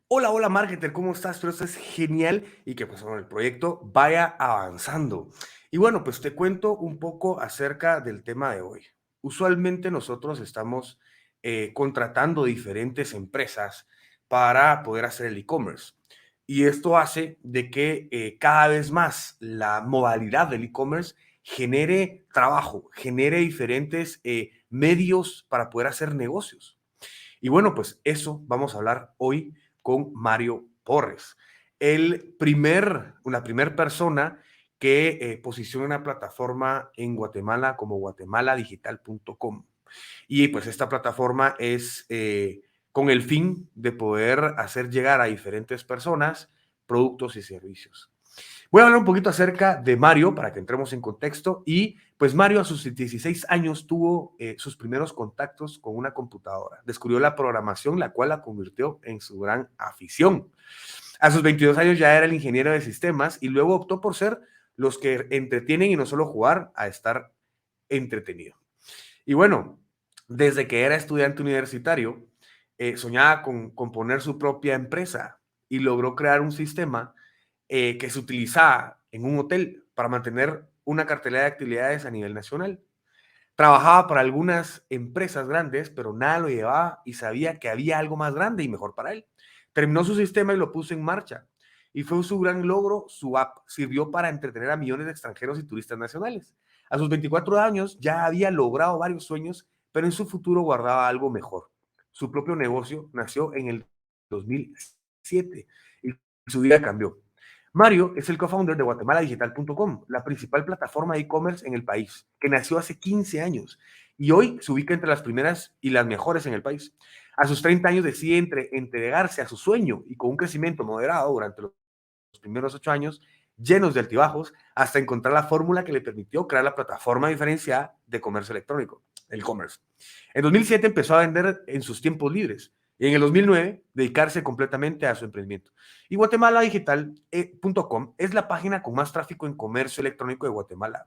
Hola, hola, marketer, ¿cómo estás? Pero esto es genial y que pues bueno, el proyecto vaya avanzando. Y bueno, pues te cuento un poco acerca del tema de hoy. Usualmente nosotros estamos contratando diferentes empresas para poder hacer el e-commerce. Y esto hace de que cada vez más la modalidad del e-commerce genere trabajo, genere diferentes medios para poder hacer negocios. Y bueno, pues eso vamos a hablar hoy con Mario Porres, la primera persona que posiciona una plataforma en Guatemala como guatemaladigital.com. Y pues esta plataforma es con el fin de poder hacer llegar a diferentes personas productos y servicios. Voy a hablar un poquito acerca de Mario para que entremos en contexto y pues Mario a sus 16 años tuvo sus primeros contactos con una computadora. Descubrió la programación, la cual la convirtió en su gran afición. A sus 22 años ya era el ingeniero de sistemas y luego optó por ser los que entretienen y no solo jugar, a estar entretenido. Y bueno, desde que era estudiante universitario, soñaba con poner su propia empresa y logró crear un sistema que se utilizaba en un hotel para mantener una cartelera de actividades a nivel nacional. Trabajaba para algunas empresas grandes, pero nada lo llevaba y sabía que había algo más grande y mejor para él. Terminó su sistema y lo puso en marcha. Y fue su gran logro, su app sirvió para entretener a millones de extranjeros y turistas nacionales. A sus 24 años ya había logrado varios sueños, pero en su futuro guardaba algo mejor. Su propio negocio nació en el 2007 y su vida cambió. Mario es el co-founder de guatemaladigital.com, la principal plataforma de e-commerce en el país, que nació hace 15 años y hoy se ubica entre las primeras y las mejores en el país. A sus 30 años decide entregarse a su sueño y con un crecimiento moderado durante los primeros 8 años, llenos de altibajos, hasta encontrar la fórmula que le permitió crear la plataforma diferenciada de comercio electrónico, el e-commerce. En 2007 empezó a vender en sus tiempos libres y en el 2009 dedicarse completamente a su emprendimiento. Y guatemaladigital.com es la página con más tráfico en comercio electrónico de Guatemala,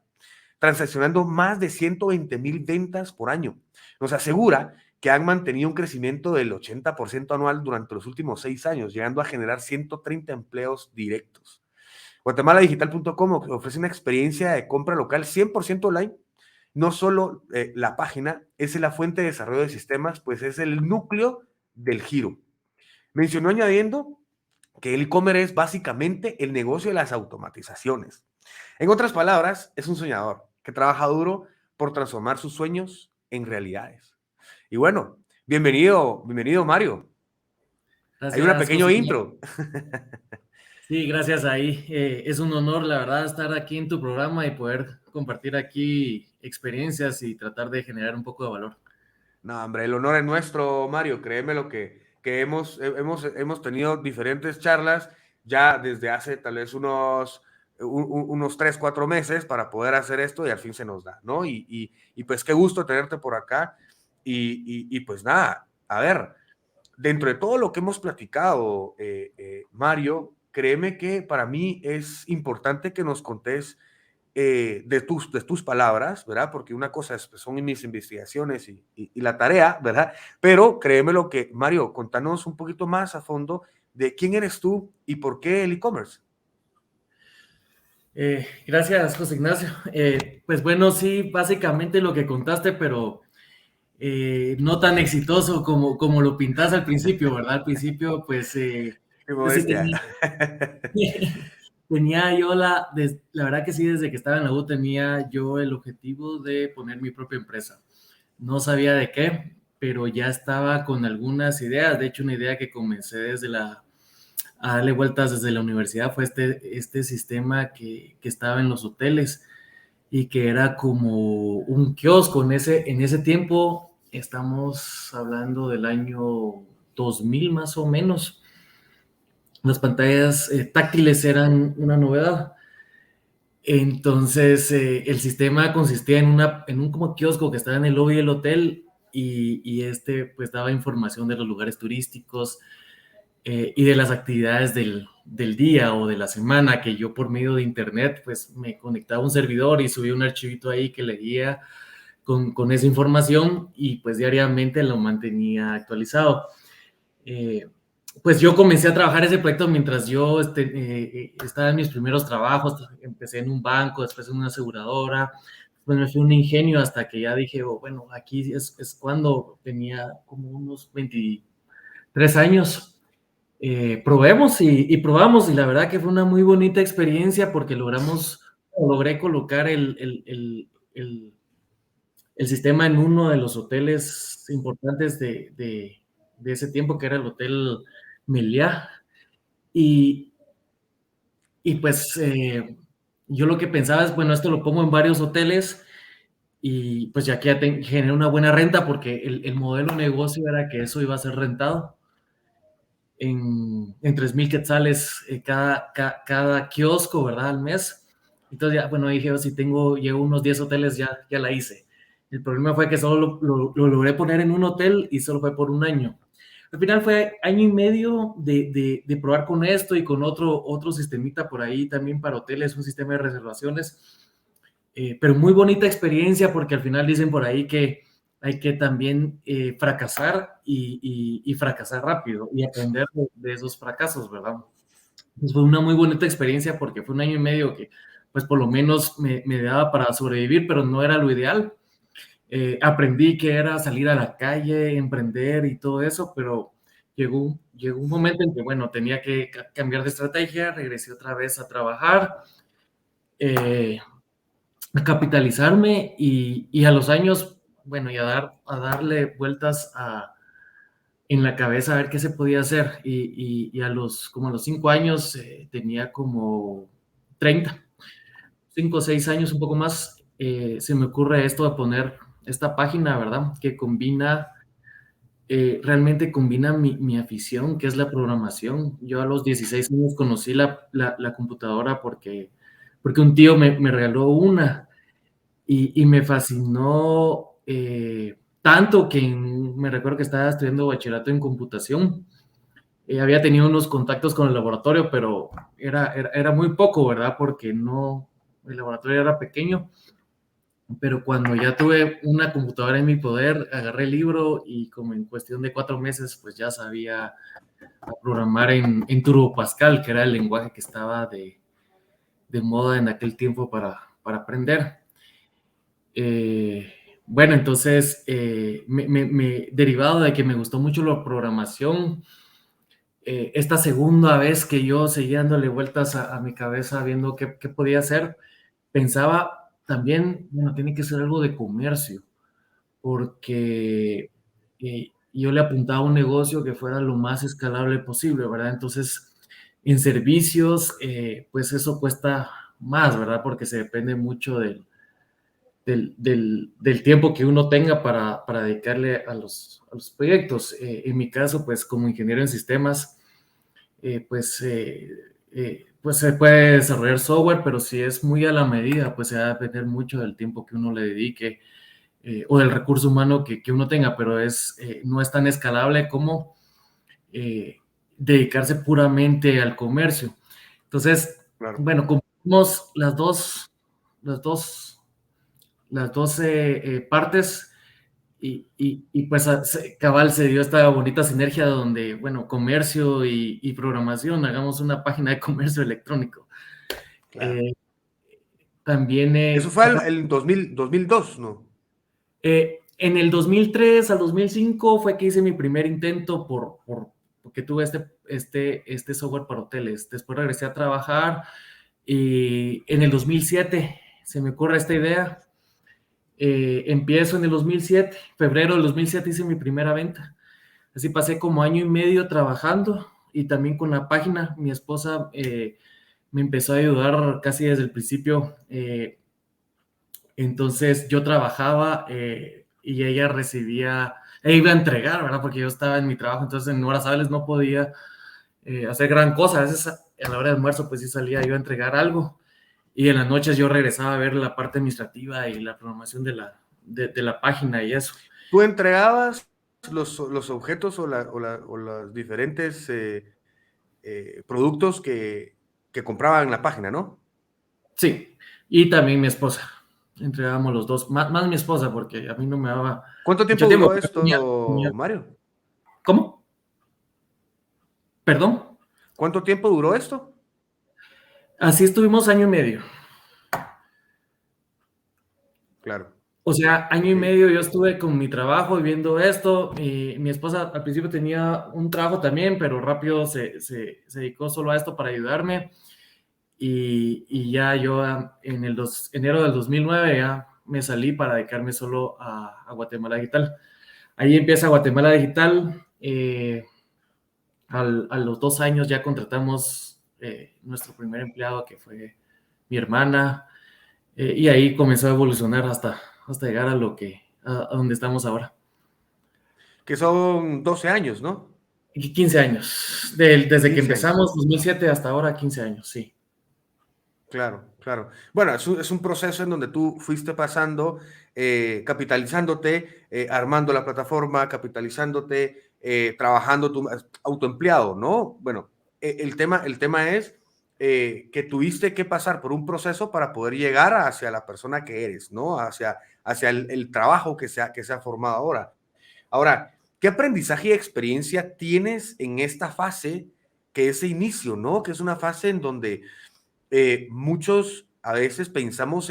transaccionando más de 120,000 ventas por año. Nos asegura que han mantenido un crecimiento del 80% anual durante los últimos 6 años, llegando a generar 130 empleos directos. Guatemaladigital.com ofrece una experiencia de compra local 100% online. No solo la página es la fuente de desarrollo de sistemas, pues es el núcleo del giro. Mencionó añadiendo que el e-commerce es básicamente el negocio de las automatizaciones. En otras palabras, es un soñador que trabaja duro por transformar sus sueños en realidades. Y bueno, bienvenido Mario. Hay una Gracias, pequeño José. intro. Sí, gracias ahí. Es un honor, la verdad, estar aquí en tu programa y poder compartir aquí experiencias y tratar de generar un poco de valor. No, hombre, el honor es nuestro, Mario. Créeme lo que hemos tenido diferentes charlas ya desde hace tal vez unos 3, 4 meses para poder hacer esto y al fin se nos da, ¿no? Y pues qué gusto tenerte por acá. Y pues nada, a ver, dentro de todo lo que hemos platicado, Mario, créeme que para mí es importante que nos contés de tus palabras, ¿verdad? Porque una cosa son mis investigaciones y la tarea, ¿verdad? Pero créeme lo que, Mario, contanos un poquito más a fondo de quién eres tú y por qué el e-commerce. Gracias, José Ignacio. Pues bueno, sí, básicamente lo que contaste, pero no tan exitoso como lo pintas al principio, ¿verdad? Al principio, pues Qué yo sí modestia. tenía, tenía yo la verdad que sí, desde que estaba en la U tenía yo el objetivo de poner mi propia empresa. No sabía de qué, pero ya estaba con algunas ideas. De hecho, una idea que comencé a darle vueltas desde la universidad fue este sistema que estaba en los hoteles y que era como un kiosco. En ese tiempo, estamos hablando del año 2000 más o menos. Las pantallas táctiles eran una novedad. Entonces, el sistema consistía en un como kiosco que estaba en el lobby del hotel y este pues daba información de los lugares turísticos y de las actividades del día o de la semana, que yo por medio de internet pues me conectaba a un servidor y subía un archivito ahí que leía con esa información y pues diariamente lo mantenía actualizado. Eh, pues yo comencé a trabajar ese proyecto mientras yo estaba en mis primeros trabajos. Empecé en un banco, después en una aseguradora, después me fui a un ingenio hasta que ya dije, oh, bueno, aquí es cuando tenía como unos 23 años. Probemos y probamos, y la verdad que fue una muy bonita experiencia porque logré colocar el sistema en uno de los hoteles importantes de ese tiempo, que era el Hotel Meliá. Y, y pues yo lo que pensaba es, bueno, esto lo pongo en varios hoteles y pues ya que generé una buena renta porque el modelo de negocio era que eso iba a ser rentado en 3,000 quetzales cada kiosco, ¿verdad? Al mes. Entonces ya, bueno, dije, si llevo unos 10 hoteles, ya la hice. El problema fue que solo lo logré poner en un hotel y solo fue por un año. Al final fue año y medio de probar con esto y con otro sistemita por ahí también para hoteles, un sistema de reservaciones. Pero muy bonita experiencia porque al final dicen por ahí que hay que también fracasar y fracasar rápido y aprender de esos fracasos, ¿verdad? Pues fue una muy bonita experiencia porque fue un año y medio que pues por lo menos me daba para sobrevivir, pero no era lo ideal. Aprendí que era salir a la calle, emprender y todo eso, pero llegó un momento en que, bueno, tenía que cambiar de estrategia, regresé otra vez a trabajar, eh, a capitalizarme y a los años, bueno, y a darle vueltas en la cabeza a ver qué se podía hacer. Y como a los 5 años tenía como 30, 5 o 6 años, un poco más, se me ocurre esto de poner esta página, ¿verdad? Que realmente combina mi afición, que es la programación. Yo a los 16 años conocí la computadora porque un tío me regaló una y me fascinó tanto que me recuerdo que estaba estudiando bachillerato en computación. Había tenido unos contactos con el laboratorio, pero era muy poco, ¿verdad? Porque el laboratorio era pequeño. Pero cuando ya tuve una computadora en mi poder, agarré el libro y como en cuestión de 4 meses, pues ya sabía programar en Turbo Pascal, que era el lenguaje que estaba de moda en aquel tiempo para aprender. Eh, bueno, entonces, derivado de que me gustó mucho la programación, esta segunda vez que yo seguía dándole vueltas a mi cabeza viendo qué podía hacer, pensaba también, bueno, tiene que ser algo de comercio, porque yo le apuntaba a un negocio que fuera lo más escalable posible, ¿verdad? Entonces, en servicios, pues eso cuesta más, ¿verdad? Porque se depende mucho del tiempo que uno tenga para dedicarle a los proyectos. En mi caso, pues como ingeniero en sistemas, pues se puede desarrollar software, pero si es muy a la medida, pues se va a depender mucho del tiempo que uno le dedique o del recurso humano que uno tenga, pero no es tan escalable como eh, dedicarse puramente al comercio. Entonces, Claro. bueno, cumplimos las dos, las dos partes pues cabal se dio esta bonita sinergia donde, bueno, comercio y programación, hagamos una página de comercio electrónico. Claro. Eh, también Eso fue el 2002, ¿no? en el 2003 al 2005 fue que hice mi primer intento porque tuve este software para hoteles. Después regresé a trabajar y en el 2007 se me ocurre esta idea. Empiezo en el 2007, febrero del 2007 hice mi primera venta. Así pasé como año y medio trabajando y también con la página. Mi esposa me empezó a ayudar casi desde el principio. Entonces yo trabajaba y ella iba a entregar, ¿verdad? Porque yo estaba en mi trabajo, entonces en horas hábiles no podía hacer gran cosa. A veces a la hora de almuerzo pues sí salía yo a entregar algo y en las noches yo regresaba a ver la parte administrativa y la programación de la página y eso. ¿Tú entregabas los objetos o los diferentes productos que compraban en la página, ¿no? Sí, y también mi esposa. Entregábamos los dos, más mi esposa, porque a mí no me daba ¿Cuánto mucho tiempo tiempo. duró esto, Mario? ¿Cómo? Perdón, ¿Cuánto tiempo duró esto? así estuvimos año y medio. Claro, O sea, año y ok. medio yo estuve con mi trabajo y viendo esto. Y mi esposa al principio tenía un trabajo también, pero rápido se dedicó solo a esto para ayudarme. Y ya yo en enero del 2009 ya me salí para dedicarme solo a Guatemala Digital. Ahí empieza Guatemala Digital. A los 2 años ya contratamos nuestro primer empleado, que fue mi hermana. Y ahí comenzó a evolucionar hasta llegar a donde estamos ahora. Que son 12 años, ¿no? 15 años. Desde que 15 años. empezamos, 2007 hasta ahora, 15 años, sí. Claro, claro. Bueno, es un proceso en donde tú fuiste pasando, capitalizándote, armando la plataforma, capitalizándote, trabajando tu autoempleado, ¿no? Bueno, el tema es que tuviste que pasar por un proceso para poder llegar hacia la persona que eres, ¿no? Hacia el trabajo que se ha formado ahora. Ahora, ¿qué aprendizaje y experiencia tienes en esta fase, que ese inicio, ¿no? Que es una fase en donde muchos a veces pensamos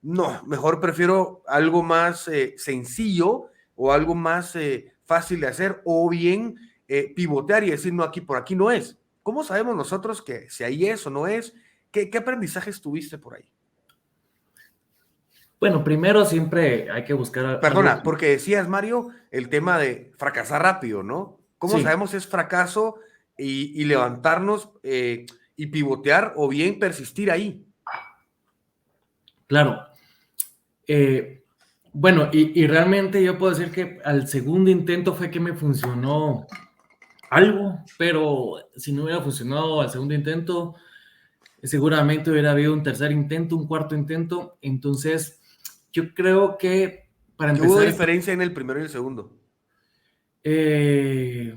no, mejor prefiero algo más sencillo o algo más fácil de hacer, o bien pivotear y decir, no, aquí por aquí no es. ¿Cómo sabemos nosotros que si ahí es o no es? ¿Qué aprendizajes tuviste por ahí? Bueno, primero siempre hay que buscar algo Perdona, que... porque decías, Mario, el tema de fracasar rápido, ¿no? ¿Cómo Sí, sabemos si es fracaso y levantarnos y pivotear, o bien persistir ahí? claro. Eh, bueno, y realmente yo puedo decir que al segundo intento fue que me funcionó algo, pero si no hubiera funcionado al segundo intento, seguramente hubiera habido un tercer intento, un cuarto intento. Entonces, yo creo que para ¿Qué hubo empezar, diferencia en el primero y el segundo? eh,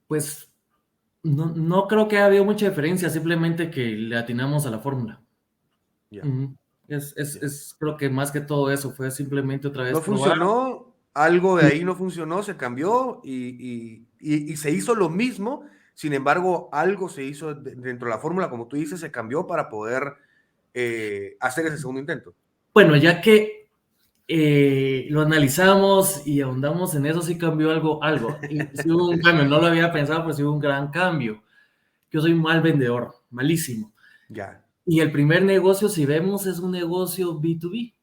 pues no creo que haya habido mucha diferencia, simplemente que le atinamos a la fórmula. Ya, Ujú. ya. Creo que más que todo eso fue simplemente otra vez No probar. funcionó, algo de ahí no funcionó, se cambió y se hizo lo mismo. Sin embargo, algo se hizo dentro de la fórmula, como tú dices, se cambió para poder hacer ese segundo intento. Bueno, ya que lo analizamos y ahondamos en eso, sí cambió algo. Y sí hubo un cambio, no lo había pensado, pero sí hubo un gran cambio. Yo soy un mal vendedor, malísimo. Ya, Y el primer negocio, si vemos, es un negocio B2B.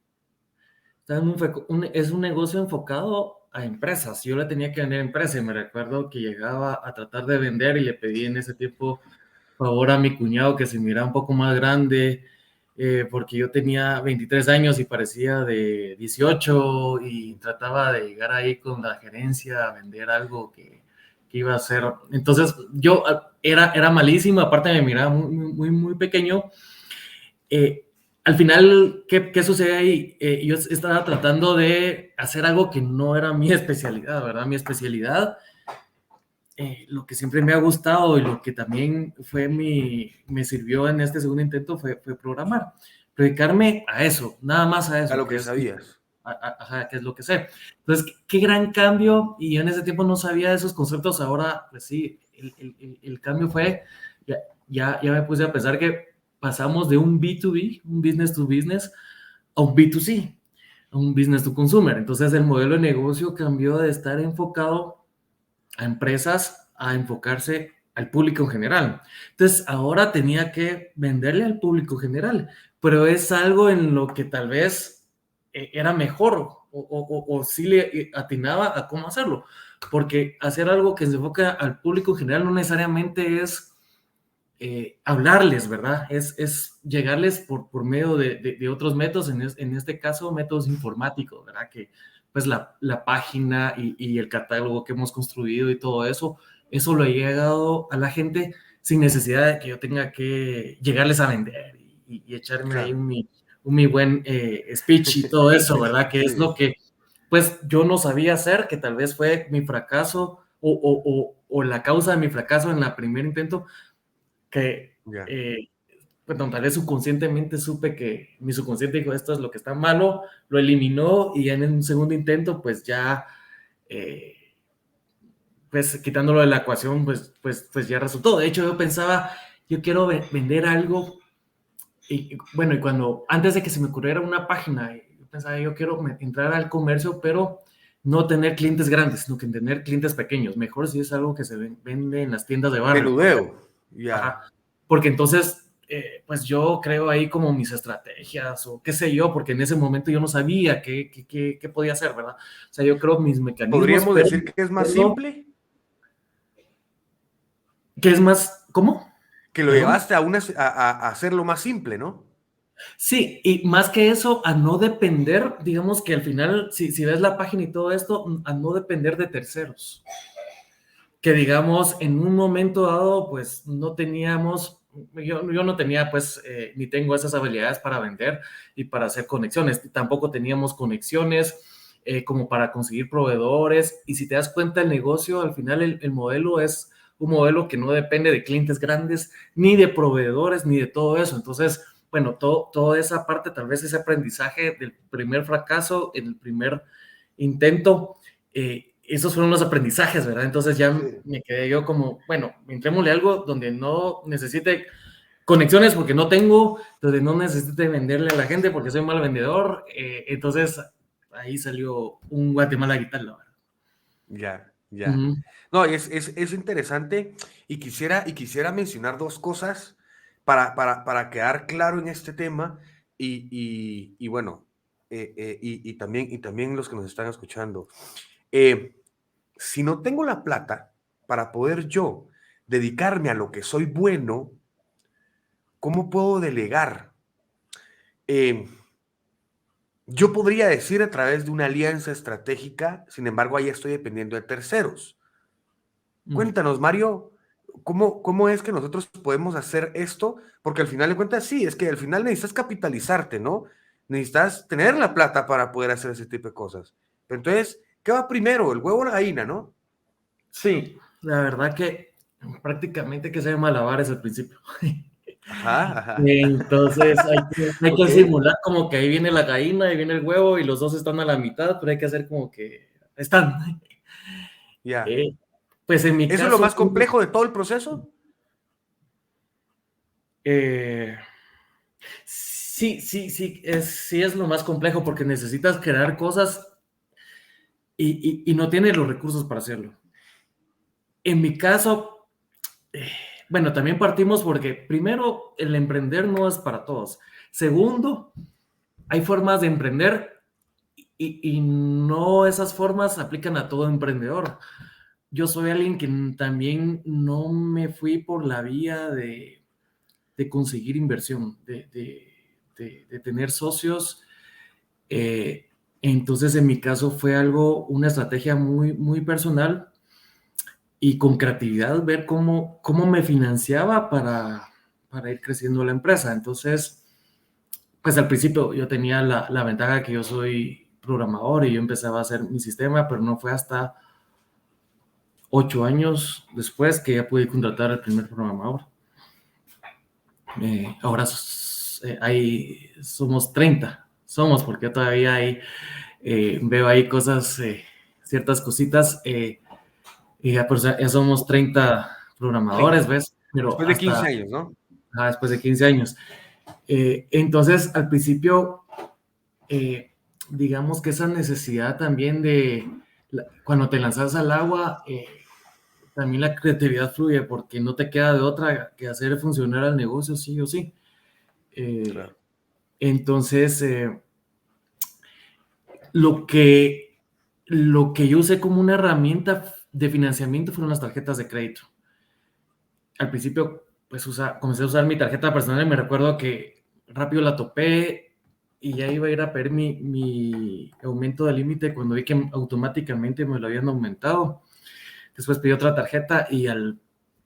Es un negocio enfocado a empresas. Yo le tenía que vender a empresas y me recuerdo que llegaba a tratar de vender y le pedí en ese tiempo favor a mi cuñado que se miraba un poco más grande, porque yo tenía 23 años y parecía de 18 y trataba de llegar ahí con la gerencia a vender algo que iba a hacer. Entonces yo era malísimo, aparte me miraba muy pequeño. Al final, ¿qué sucede ahí? Yo estaba tratando de hacer algo que no era mi especialidad, ¿verdad? Mi especialidad, lo que siempre me ha gustado y lo que también me sirvió en este segundo intento fue programar. Dedicarme a eso, nada más a a eso, lo que sabías. ajá, que es lo que sé. Entonces, qué gran cambio, y yo en ese tiempo no sabía de esos conceptos, ahora, pues sí, el cambio fue, ya, ya me puse a pensar que pasamos de un B2B, un business to business, a un B2C, a un business to consumer. Entonces, el modelo de negocio cambió de estar enfocado a empresas a enfocarse al público en general. Entonces, ahora tenía que venderle al público general, pero es algo en lo que tal vez era mejor o sí le atinaba a cómo hacerlo, porque hacer algo que se enfoca al público en general no necesariamente es hablarles, ¿verdad? Es llegarles por medio de otros métodos, en este caso métodos informáticos, ¿verdad? Que pues la página y el catálogo que hemos construido y todo eso lo he llegado a la gente sin necesidad de que yo tenga que llegarles a vender y echarme ahí Claro. mi buen speech y todo eso, ¿verdad? Que es Sí, lo que pues yo no sabía hacer, que tal vez fue mi fracaso o la causa de mi fracaso en el primer intento, que, ya. perdón, tal vez subconscientemente supe que mi subconsciente dijo, esto es lo que está malo, lo eliminó y ya en un segundo intento, pues ya, eh, pues quitándolo de la ecuación, pues ya resultó. De hecho, yo pensaba, yo quiero vender algo, y bueno, y cuando, antes de que se me ocurriera una página, yo pensaba, yo quiero entrar al comercio, pero no tener clientes grandes, sino que tener clientes pequeños. Mejor si es algo que se vende en las tiendas de barrio. Menudeo, Ajá, ya. porque entonces, pues yo creo ahí como mis estrategias o qué sé yo, porque en ese momento yo no sabía qué podía hacer, ¿verdad? O sea, yo creo mis mecanismos, ¿Podríamos pero decir que es más simple? ¿qué es más? ¿Cómo? Que lo Perdón. llevaste a hacerlo más simple, ¿no? Sí, y más que eso, a no depender, digamos que al final, si ves la página y todo esto, a no depender de terceros. Que digamos, en un momento dado, pues no teníamos, yo no tenía, pues, ni tengo esas habilidades para vender y para hacer conexiones. Tampoco teníamos conexiones como para conseguir proveedores. Y si te das cuenta, el negocio, al final, el modelo es un modelo que no depende de clientes grandes, ni de proveedores, ni de todo eso. Entonces, bueno, toda esa parte, tal vez ese aprendizaje del primer fracaso, en el primer intento, esos fueron los aprendizajes, ¿verdad? Entonces ya Sí. me quedé yo como, bueno, entrémosle algo donde no necesite conexiones porque no tengo, donde no necesite venderle a la gente porque soy mal vendedor. Entonces ahí salió un Guatemala Guitarra, ¿verdad? Ya, ya. Uh-huh. No, es interesante y quisiera mencionar dos cosas para quedar claro en este tema y bueno, y también los que nos están escuchando. Eh, si no tengo la plata para poder yo dedicarme a lo que soy bueno, ¿cómo puedo delegar? Eh, yo podría decir a través de una alianza estratégica, sin embargo, ahí estoy dependiendo de terceros. Uh-huh. Cuéntanos, Mario, ¿cómo es que nosotros podemos hacer esto? Porque al final de cuentas, sí, es que al final necesitas capitalizarte, ¿no? Necesitas tener la plata para poder hacer ese tipo de cosas. Pero entonces, ¿qué va primero? ¿El huevo o la gallina, no? Sí, la verdad que prácticamente que se malabares al principio. Ajá, ajá. Entonces hay que Ok, simular como que ahí viene la gallina, ahí viene el huevo y los dos están a la mitad, pero hay que hacer como que están. ya. Eh, pues en mi ¿Eso es lo caso, más complejo de todo el proceso? eh, sí es lo más complejo porque necesitas crear cosas y no tienes los recursos para hacerlo. En mi caso, eh, bueno, también partimos porque primero, el emprender no es para todos. Segundo, hay formas de emprender y no esas formas aplican a todo emprendedor. Yo soy alguien que también no me fui por la vía de conseguir inversión, de tener socios. Eh, entonces, en mi caso fue algo, una estrategia muy personal y con creatividad ver cómo me financiaba para ir creciendo la empresa. Entonces, pues al principio yo tenía la ventaja que yo soy programador y yo empezaba a hacer mi sistema, pero no fue hasta 8 años después que ya pude contratar al primer programador. Ahora somos 30, somos porque todavía veo ahí cosas, ciertas cositas, y ya, pues, ya somos 30 programadores, 30. ¿ves? Pero Después de 15 hasta años, ¿no? después de 15 años. Entonces, al principio, eh, digamos que esa necesidad también cuando te lanzas al agua, también la creatividad fluye porque no te queda de otra que hacer funcionar el negocio sí o sí. Eh, Claro. entonces, lo que, lo que yo usé como una herramienta de financiamiento fueron las tarjetas de crédito. Al principio, pues comencé a usar mi tarjeta personal y me recuerdo que rápido la topé y ya iba a ir a pedir mi aumento de límite cuando vi que automáticamente me lo habían aumentado. Después pedí otra tarjeta y al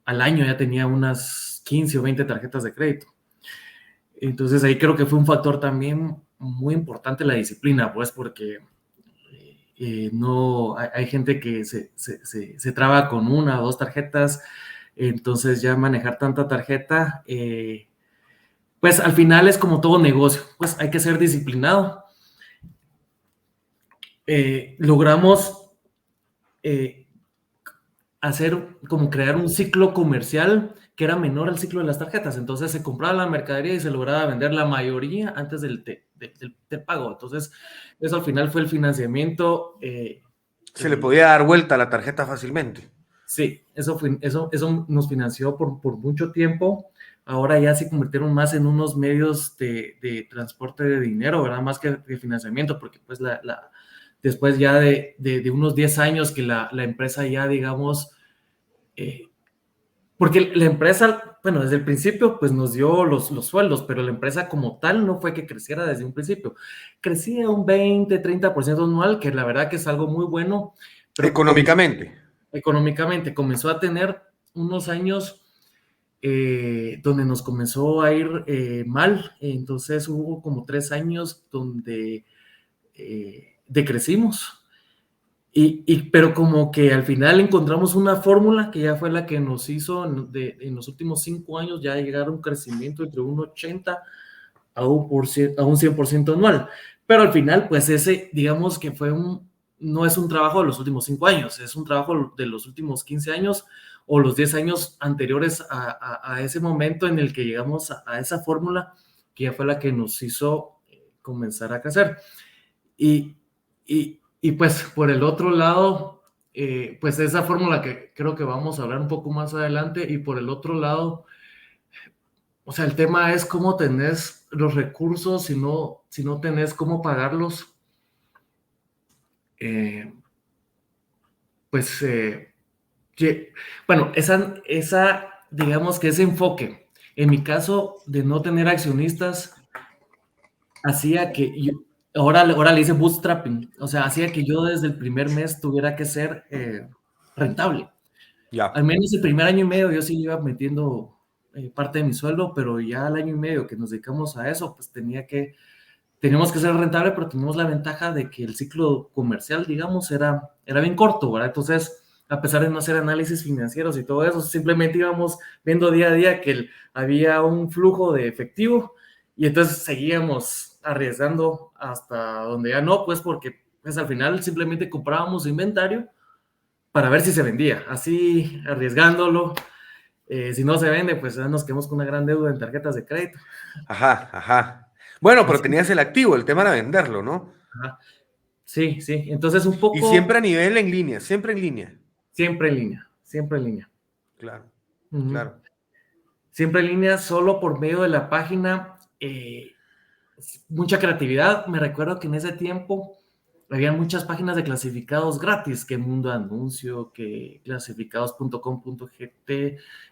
año ya tenía unas 15 o 20 tarjetas de crédito. Entonces ahí creo que fue un factor también muy importante la disciplina, pues porque no hay gente que se traba con una o dos tarjetas, entonces ya manejar tanta tarjeta, pues al final es como todo negocio, pues hay que ser disciplinado. Logramos, eh, hacer, como crear un ciclo comercial que era menor al ciclo de las tarjetas. Entonces se compraba la mercadería y se lograba vender la mayoría antes del pago. Entonces, eso al final fue el financiamiento. Se le podía dar vuelta a la tarjeta fácilmente. Sí, eso nos financió por mucho tiempo. Ahora ya se convirtieron más en unos medios de transporte de dinero, ¿verdad? Más que de financiamiento, porque pues después ya de unos 10 años que la empresa ya, digamos, eh, porque la empresa, bueno, desde el principio pues nos dio los sueldos, pero la empresa como tal no fue que creciera desde un principio. Crecía un 20-30% anual, que la verdad que es algo muy bueno, pero Económicamente. económicamente comenzó a tener unos años donde nos comenzó a ir mal. Entonces hubo como 3 años donde decrecimos. Pero como que al final encontramos una fórmula que ya fue la que nos hizo en los últimos 5 años ya llegar a un crecimiento entre un 80 a un 100% anual. Pero al final, pues ese, digamos que no es un trabajo de los últimos 5 años, es un trabajo de los últimos 15 años o los 10 años anteriores a ese momento en el que llegamos a esa fórmula que ya fue la que nos hizo comenzar a crecer. Y pues por el otro lado, pues esa fórmula que creo que vamos a hablar un poco más adelante, y por el otro lado, o sea, el tema es cómo tenés los recursos si no tenés cómo pagarlos. eh, pues, bueno, digamos que ese enfoque, en mi caso de no tener accionistas, hacía que ahora le hice bootstrapping, o sea, hacía que yo desde el primer mes tuviera que ser rentable. Al Ya. menos el primer año y medio yo sí iba metiendo parte de mi sueldo, pero ya al año y medio que nos dedicamos a eso, pues teníamos que ser rentable, pero teníamos la ventaja de que el ciclo comercial, digamos, era bien corto, ¿verdad? Entonces, a pesar de no hacer análisis financieros y todo eso, simplemente íbamos viendo día a día que había un flujo de efectivo y entonces seguíamos arriesgando hasta donde ya no, pues porque pues al final simplemente comprábamos inventario para ver si se vendía, así arriesgándolo. Si no se vende, pues ya nos quedamos con una gran deuda en tarjetas de crédito. Ajá, ajá. Bueno, pero Así, tenías el activo, el tema era venderlo, ¿no? ajá. Sí, sí. Entonces un Y poco siempre a nivel en línea, siempre en línea. siempre en línea, siempre en línea. Claro, Ujú. claro. Siempre en línea, solo por medio de la página. Mucha creatividad. Me recuerdo que en ese tiempo había muchas páginas de clasificados gratis, que Mundo Anuncio, que clasificados.com.gt,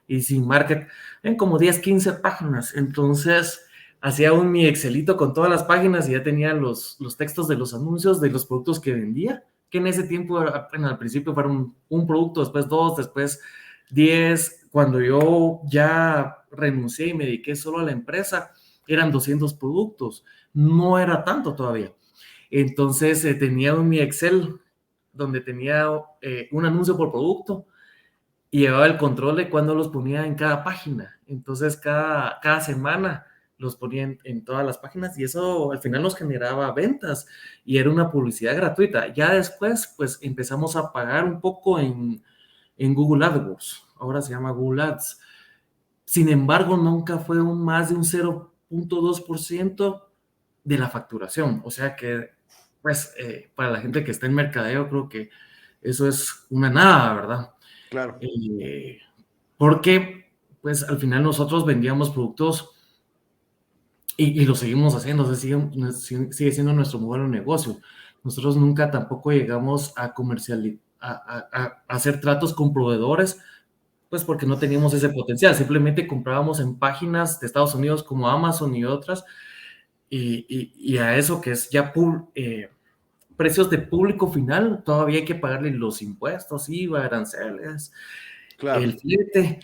Easy Market, en como 10, 15 páginas. Entonces, hacía mi Excelito con todas las páginas y ya tenía los textos de los anuncios de los productos que vendía, que en ese tiempo, al principio fueron un producto, después dos, después 10. Cuando yo ya renuncié y me dediqué solo a la empresa, eran 200 productos, no era tanto todavía. Entonces tenía mi Excel donde tenía un anuncio por producto y llevaba el control de cuándo los ponía en cada página. Entonces cada semana los ponía en todas las páginas y eso al final nos generaba ventas y era una publicidad gratuita. Ya después pues empezamos a pagar un poco en Google AdWords, ahora se llama Google Ads. Sin embargo, nunca fue más de un 0.2% de la facturación. O sea que, pues, para la gente que está en mercadeo, creo que eso es una nada, ¿verdad? Claro. Eh, Porque, pues, al final nosotros vendíamos productos y lo seguimos haciendo, o sea, sigue siendo nuestro modelo de negocio. Nosotros nunca tampoco llegamos a comercializar, a hacer tratos con proveedores, pues porque no teníamos ese potencial, simplemente comprábamos en páginas de Estados Unidos como Amazon y otras, y a eso que es ya precios de público final, todavía hay que pagarle los impuestos, IVA, aranceles, Claro, el flete,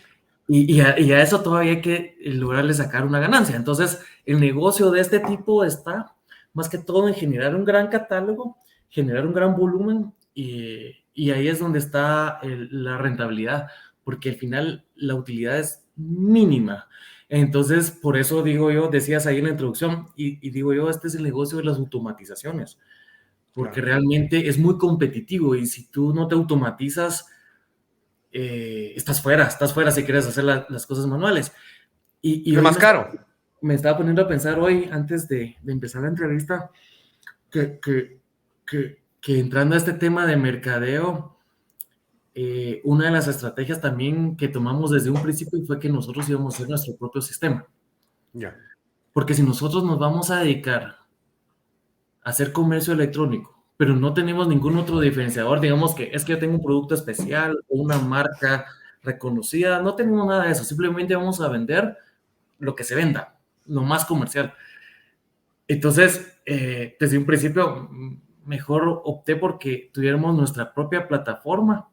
y a eso todavía hay que lograrle sacar una ganancia. Entonces, el negocio de este tipo está más que todo en generar un gran catálogo, generar un gran volumen, y ahí es donde está la rentabilidad, porque al final la utilidad es mínima. Entonces, por eso digo yo, decías ahí en la introducción, y digo yo, este es el negocio de las automatizaciones, porque claro. realmente es muy competitivo y si tú no te automatizas, estás fuera si quieres hacer las cosas manuales. Y Es hoy más caro. me estaba poniendo a pensar hoy, antes de empezar la entrevista, que entrando a este tema de mercadeo, una de las estrategias también que tomamos desde un principio fue que nosotros íbamos a hacer nuestro propio sistema. Ya. Porque si nosotros nos vamos a dedicar a hacer comercio electrónico, pero no tenemos ningún otro diferenciador, digamos que es que yo tengo un producto especial o una marca reconocida, no tenemos nada de eso, simplemente vamos a vender lo que se venda, lo más comercial. Entonces, desde un principio, mejor opté porque tuviéramos nuestra propia plataforma.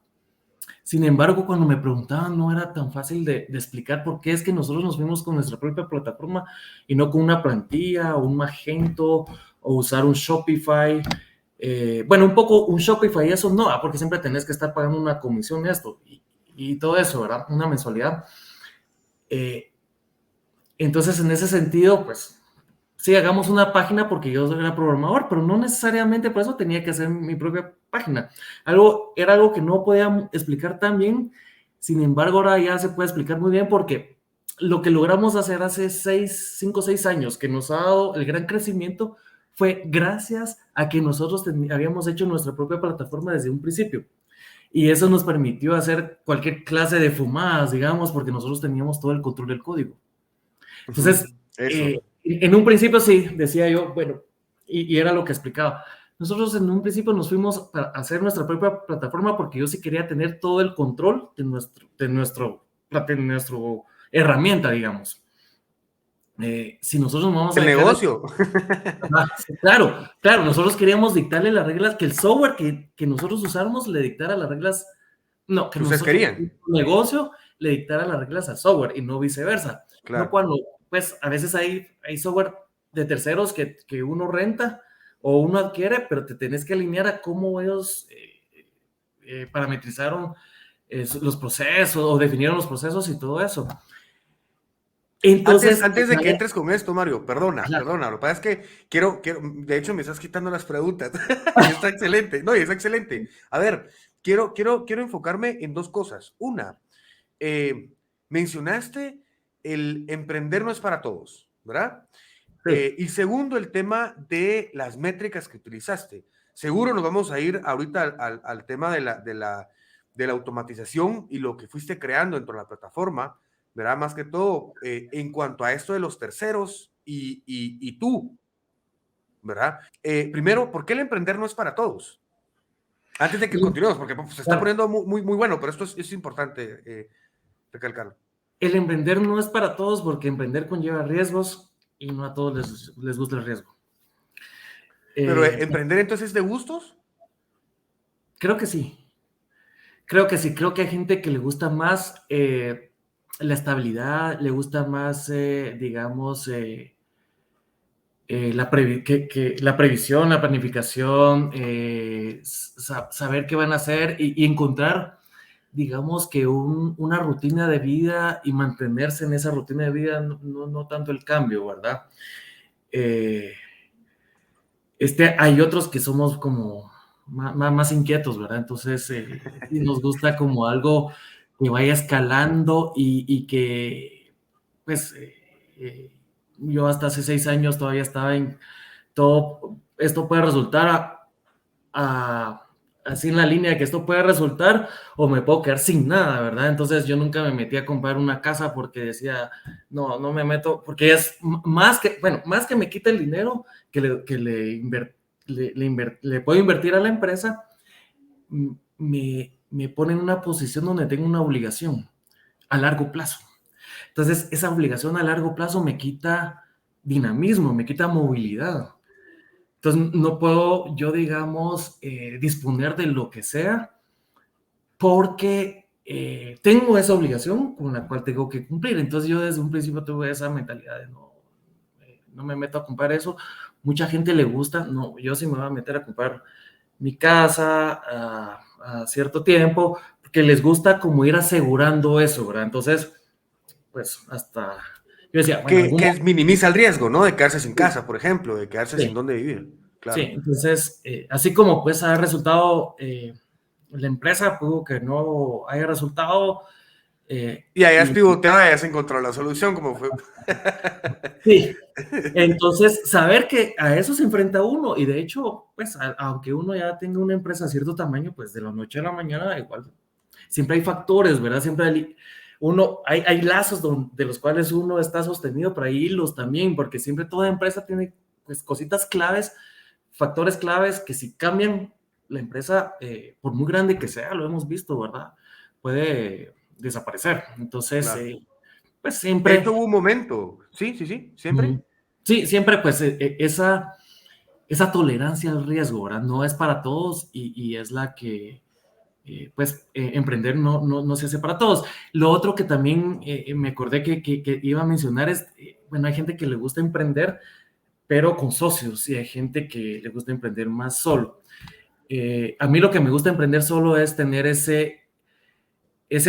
Sin embargo, cuando me preguntaban, no era tan fácil de explicar por qué es que nosotros nos fuimos con nuestra propia plataforma y no con una plantilla o un Magento o usar un Shopify. Bueno, un poco un Shopify, eso no, porque siempre tenés que estar pagando una comisión de esto y todo eso, ¿verdad? Una mensualidad. Eh, entonces, en ese sentido, pues sí, hagamos una página porque yo era programador, pero no necesariamente por eso tenía que hacer mi propia página. Era algo que no podía explicar tan bien, sin embargo, ahora ya se puede explicar muy bien porque lo que logramos hacer hace 5 o 6 años, que nos ha dado el gran crecimiento, fue gracias a que nosotros habíamos hecho nuestra propia plataforma desde un principio. Y eso nos permitió hacer cualquier clase de fumadas, digamos, porque nosotros teníamos todo el control del código. Entonces, Eso. en un principio sí, decía yo, bueno, y era lo que explicaba. Nosotros en un principio nos fuimos para hacer nuestra propia plataforma porque yo sí quería tener todo el control de nuestro herramienta, digamos. Si nosotros nos vamos a El dedicar... negocio. Claro, nosotros queríamos dictarle las reglas, que el software que nosotros usáramos le dictara las reglas, no, que Ustedes nosotros, querían. el negocio, le dictara las reglas al software y no viceversa. No Claro. cuando, pues a veces hay software de terceros que uno renta o uno adquiere, pero te tenés que alinear a cómo ellos parametrizaron los procesos o definieron los procesos y todo eso. Antes, Entonces, antes de que entres con esto, Mario, perdona, claro, perdona. Lo que pasa es que de hecho me estás quitando las preguntas. Y está excelente. No, y es excelente. A ver, quiero enfocarme en dos cosas. Una, mencionaste el emprender no es para todos, ¿verdad? sí, Y segundo, el tema de las métricas que utilizaste. Seguro nos vamos a ir ahorita al tema de la automatización y lo que fuiste creando dentro de la plataforma, ¿verdad? Más que todo, en cuanto a esto de los terceros y tú, ¿verdad? Primero, ¿por qué el emprender no es para todos? Antes de que continuemos, porque pues, se está claro. poniendo muy, muy, muy bueno, pero esto es importante recalcarlo. El emprender no es para todos porque emprender conlleva riesgos y no a todos les gusta el riesgo. Pero Eh, emprender entonces es de gustos. creo que sí. Creo que hay gente que le gusta más la estabilidad, le gusta más, digamos, la previsión, la planificación, saber qué van a hacer y encontrar, digamos, que una rutina de vida y mantenerse en esa rutina de vida, no tanto el cambio, ¿verdad? Eh, hay otros que somos como más inquietos, ¿verdad? Entonces, sí nos gusta como algo que vaya escalando y que, pues, yo hasta hace 6 años todavía estaba en todo, esto puede resultar así en la línea de que esto puede resultar o me puedo quedar sin nada, ¿verdad? Entonces yo nunca me metí a comprar una casa porque decía, no me meto, porque es más que me quita el dinero que le puedo invertir a la empresa, me pone en una posición donde tengo una obligación a largo plazo. Entonces esa obligación a largo plazo me quita dinamismo, me quita movilidad. Entonces, no puedo yo, digamos, disponer de lo que sea porque tengo esa obligación con la cual tengo que cumplir. Entonces, yo desde un principio tuve esa mentalidad de no me meto a comprar eso. Mucha gente le gusta, no, yo sí me voy a meter a comprar mi casa a cierto tiempo, porque les gusta como ir asegurando eso, ¿verdad? Entonces, pues hasta yo decía, bueno, algún Que momento, minimiza el riesgo, ¿no? De quedarse sin casa, por ejemplo, de quedarse sin sí, dónde vivir. sí, Claro. entonces, así como pues ha resultado la empresa pudo que no haya resultado. Y hayas Y pivoteado y hayas encontrado la solución, como fue. sí, entonces saber que a eso se enfrenta uno y de hecho, pues aunque uno ya tenga una empresa a cierto tamaño, pues de la noche a la mañana igual, siempre hay factores, ¿verdad? Siempre hay lazos de los cuales uno está sostenido, pero hay hilos también, porque siempre toda empresa tiene pues cositas claves, factores claves que si cambian la empresa, por muy grande que sea, lo hemos visto, ¿verdad? Puede desaparecer. Entonces, Claro. pues De hecho, siempre, hubo un momento. Sí, sí, sí, mm, siempre. sí, siempre pues esa tolerancia al riesgo, ¿verdad? No es para todos y es la que, pues, emprender no se hace para todos. Lo otro que también me acordé que iba a mencionar es, bueno, hay gente que le gusta emprender, pero con socios, y hay gente que le gusta emprender más solo. A mí lo que me gusta emprender solo es tener ese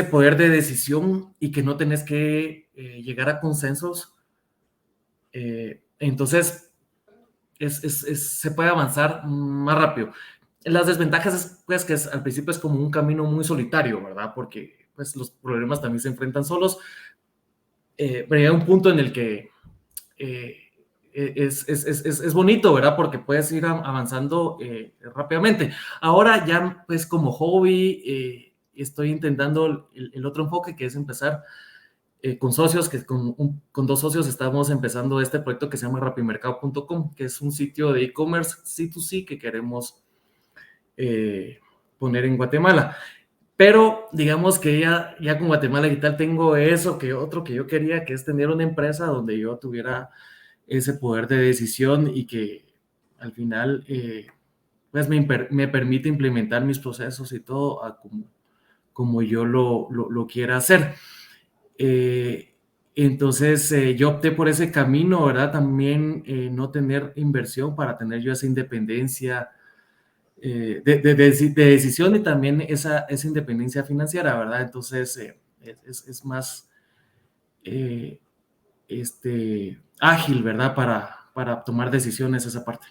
poder de decisión y que no tenés que llegar a consensos. Entonces, se puede avanzar más rápido. Las desventajas es pues, que al principio es como un camino muy solitario, ¿verdad? Porque pues, los problemas también se enfrentan solos, pero llega un punto en el que eh, es bonito, ¿verdad? Porque puedes ir avanzando rápidamente. Ahora ya pues como hobby estoy intentando el otro enfoque que es empezar con socios, que con dos socios estamos empezando este proyecto que se llama rapimercado.com, que es un sitio de e-commerce C2C que queremos eh, poner en Guatemala. Pero digamos que ya con Guatemala Digital tengo eso, que otro que yo quería, que es tener una empresa donde yo tuviera ese poder de decisión y que al final pues me permite implementar mis procesos y todo como yo lo quiera hacer. Eh, entonces yo opté por ese camino, ¿verdad? También no tener inversión para tener yo esa independencia de decisión y también esa independencia financiera, ¿verdad? Entonces es más eh, ágil, ¿verdad? Para tomar decisiones esa parte.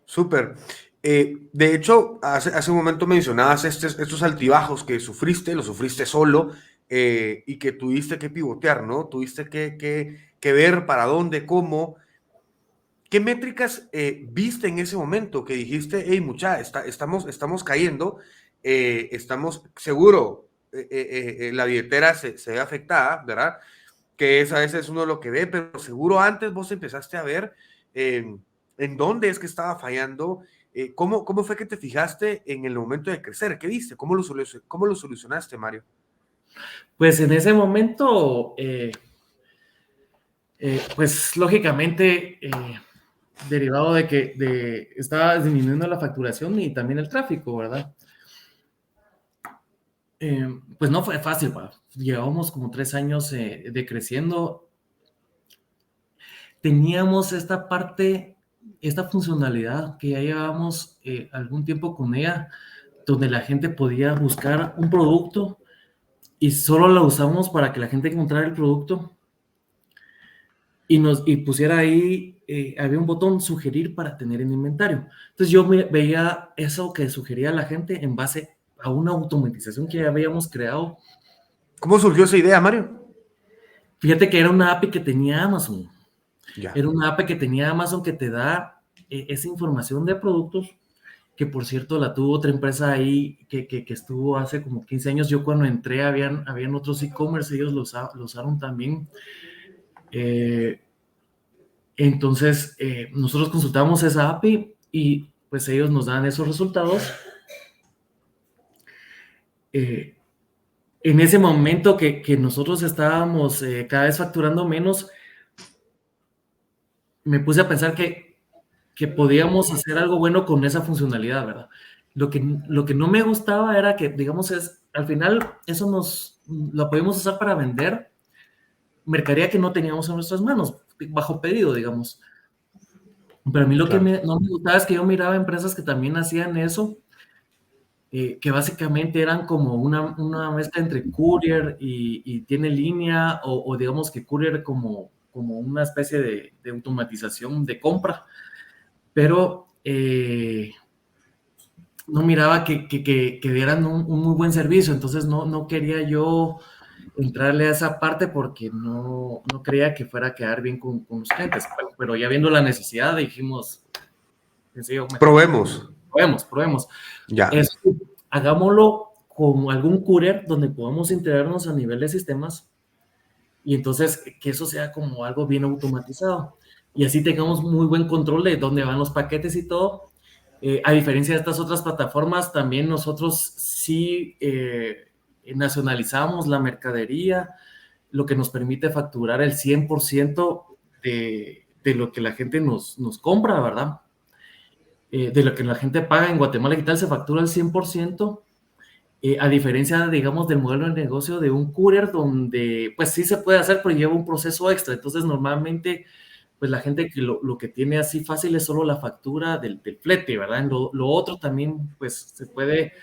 Súper. De hecho, hace un momento mencionabas estos altibajos que sufriste, lo sufriste solo y que tuviste que pivotear, ¿no? Tuviste que ver para dónde, cómo. ¿Qué métricas viste en ese momento que dijiste, hey, mucha, estamos cayendo, estamos seguro, la billetera se ve afectada, ¿verdad? Que es a veces uno lo que ve, pero seguro antes vos empezaste a ver en dónde es que estaba fallando, cómo fue que te fijaste en el momento de crecer, ¿qué viste? ¿Cómo lo solucionaste, Mario? Pues en ese momento, pues lógicamente, derivado de que estaba disminuyendo la facturación y también el tráfico, ¿verdad? Pues no fue fácil, ¿verdad? Llevábamos como 3 años de creciendo. Teníamos esta parte, esta funcionalidad que ya llevábamos algún tiempo con ella, donde la gente podía buscar un producto y solo la usamos para que la gente encontrara el producto y pusiera ahí, había un botón sugerir para tener en inventario. Entonces yo veía eso que sugería la gente en base a una automatización que ya habíamos creado. ¿Cómo surgió esa idea, Mario? Fíjate que era una API que tenía Amazon. Ya. Era una API que tenía Amazon que te da esa información de productos, que por cierto la tuvo otra empresa ahí que estuvo hace como 15 años. Yo cuando entré habían otros e-commerce, ellos lo usaron también. Entonces, nosotros consultamos esa API y pues ellos nos dan esos resultados. Eh, en ese momento que nosotros estábamos cada vez facturando menos, me puse a pensar que podíamos hacer algo bueno con esa funcionalidad, ¿verdad? Lo que no me gustaba era que, digamos, al final eso lo podemos usar para vender mercadería que no teníamos en nuestras manos, bajo pedido, digamos. Pero a mí lo que Claro. no me gustaba es que yo miraba empresas que también hacían eso, que básicamente eran como una mezcla entre courier y tiene línea, o digamos que courier como una especie de automatización de compra, pero no miraba que dieran un muy buen servicio, entonces no quería yo entrarle a esa parte porque no creía que fuera a quedar bien con los clientes, pero ya viendo la necesidad dijimos, en serio, mejor Probemos. probemos. Ya. Eso, hagámoslo con algún courier donde podamos integrarnos a nivel de sistemas y entonces que eso sea como algo bien automatizado y así tengamos muy buen control de dónde van los paquetes y todo. A diferencia de estas otras plataformas, también nosotros sí nacionalizamos la mercadería, lo que nos permite facturar el 100% de lo que la gente nos compra, ¿verdad? De lo que la gente paga en Guatemala Digital se factura el 100%, a diferencia, digamos, del modelo de negocio de un courier donde, pues sí se puede hacer, pero lleva un proceso extra. Entonces, normalmente, pues la gente que lo que tiene así fácil es solo la factura del flete, ¿verdad? Lo otro también, pues se puede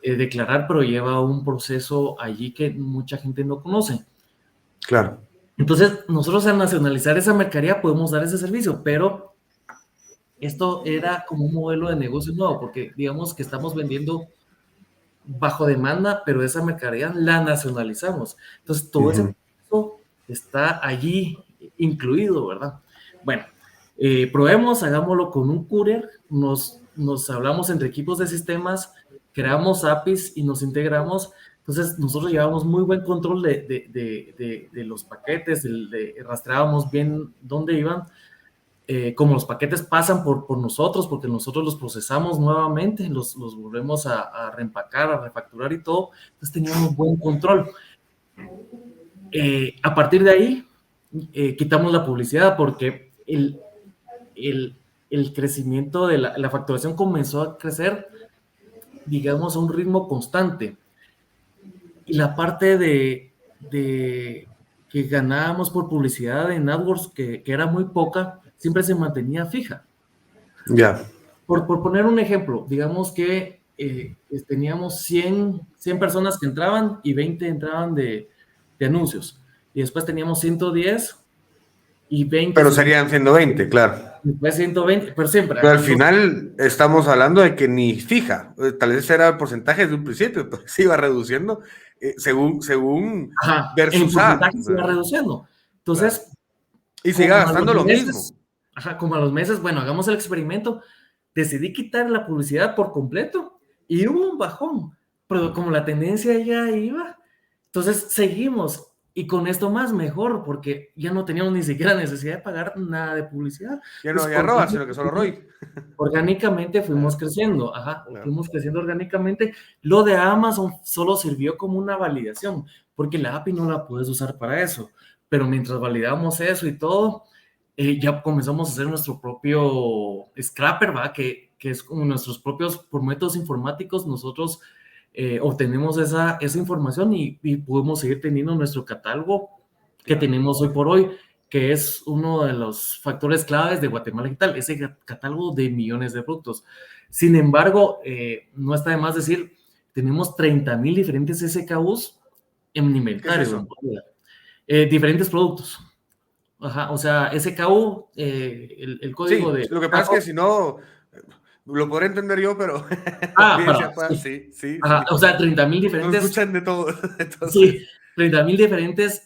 declarar, pero lleva un proceso allí que mucha gente no conoce. Claro. Entonces, nosotros al nacionalizar esa mercadería podemos dar ese servicio, pero esto era como un modelo de negocio nuevo, porque digamos que estamos vendiendo bajo demanda, pero esa mercadería la nacionalizamos. Entonces, todo ese Ujú. proceso está allí incluido, ¿verdad? Bueno, probemos, hagámoslo con un courier, nos hablamos entre equipos de sistemas, creamos APIs y nos integramos. Entonces, nosotros llevamos muy buen control de los paquetes, rastreábamos bien dónde iban, como los paquetes pasan por nosotros, porque nosotros los procesamos nuevamente, los volvemos a reempacar, a refacturar y todo, entonces teníamos buen control. A partir de ahí, quitamos la publicidad porque el crecimiento de la facturación comenzó a crecer, digamos, a un ritmo constante. Y la parte de que ganábamos por publicidad en AdWords, que era muy poca, siempre se mantenía fija. Ya. Por poner un ejemplo, digamos que teníamos 100 personas que entraban y 20 entraban de anuncios. Y después teníamos 110 y 20 Pero se subían. serían 120, claro. Después 120, pero siempre. Pero al final estamos hablando de que ni fija. Tal vez era el porcentaje desde un principio, pero se iba reduciendo según Ajá, en versus A, porcentaje se iba ¿verdad? reduciendo. Claro. Entonces, Y se iba como a los gastando lo meses, mismo. ajá, como a los meses, bueno, hagamos el experimento. Decidí quitar la publicidad por completo y hubo un bajón, pero como la tendencia ya iba, entonces seguimos y con esto más mejor porque ya no teníamos ni siquiera necesidad de pagar nada de publicidad. Ya no Entonces, había arroba, sino que solo ROI. orgánicamente fuimos Claro, creciendo, ajá, claro. fuimos creciendo orgánicamente. Lo de Amazon solo sirvió como una validación, porque la API no la puedes usar para eso, pero mientras validamos eso y todo, ya comenzamos a hacer nuestro propio scrapper, ¿va? Que es como nuestros propios, por métodos informáticos, nosotros obtenemos esa información y podemos seguir teniendo nuestro catálogo que Claro. tenemos hoy por hoy, que es uno de los factores claves de Guatemala Digital, ese catálogo de millones de productos. Sin embargo, no está de más decir, tenemos 30,000 diferentes SKUs en ¿Qué es inventario, eso? diferentes productos. Ajá, o sea, SKU, el código Sí, de... lo que pasa es que si no, lo podré entender yo, pero la Para, audiencia pueda, sí. sí, sí, Ajá, sí. o sea, 30,000 Nos diferentes, escuchan de todo, sí, entonces, 30,000 diferentes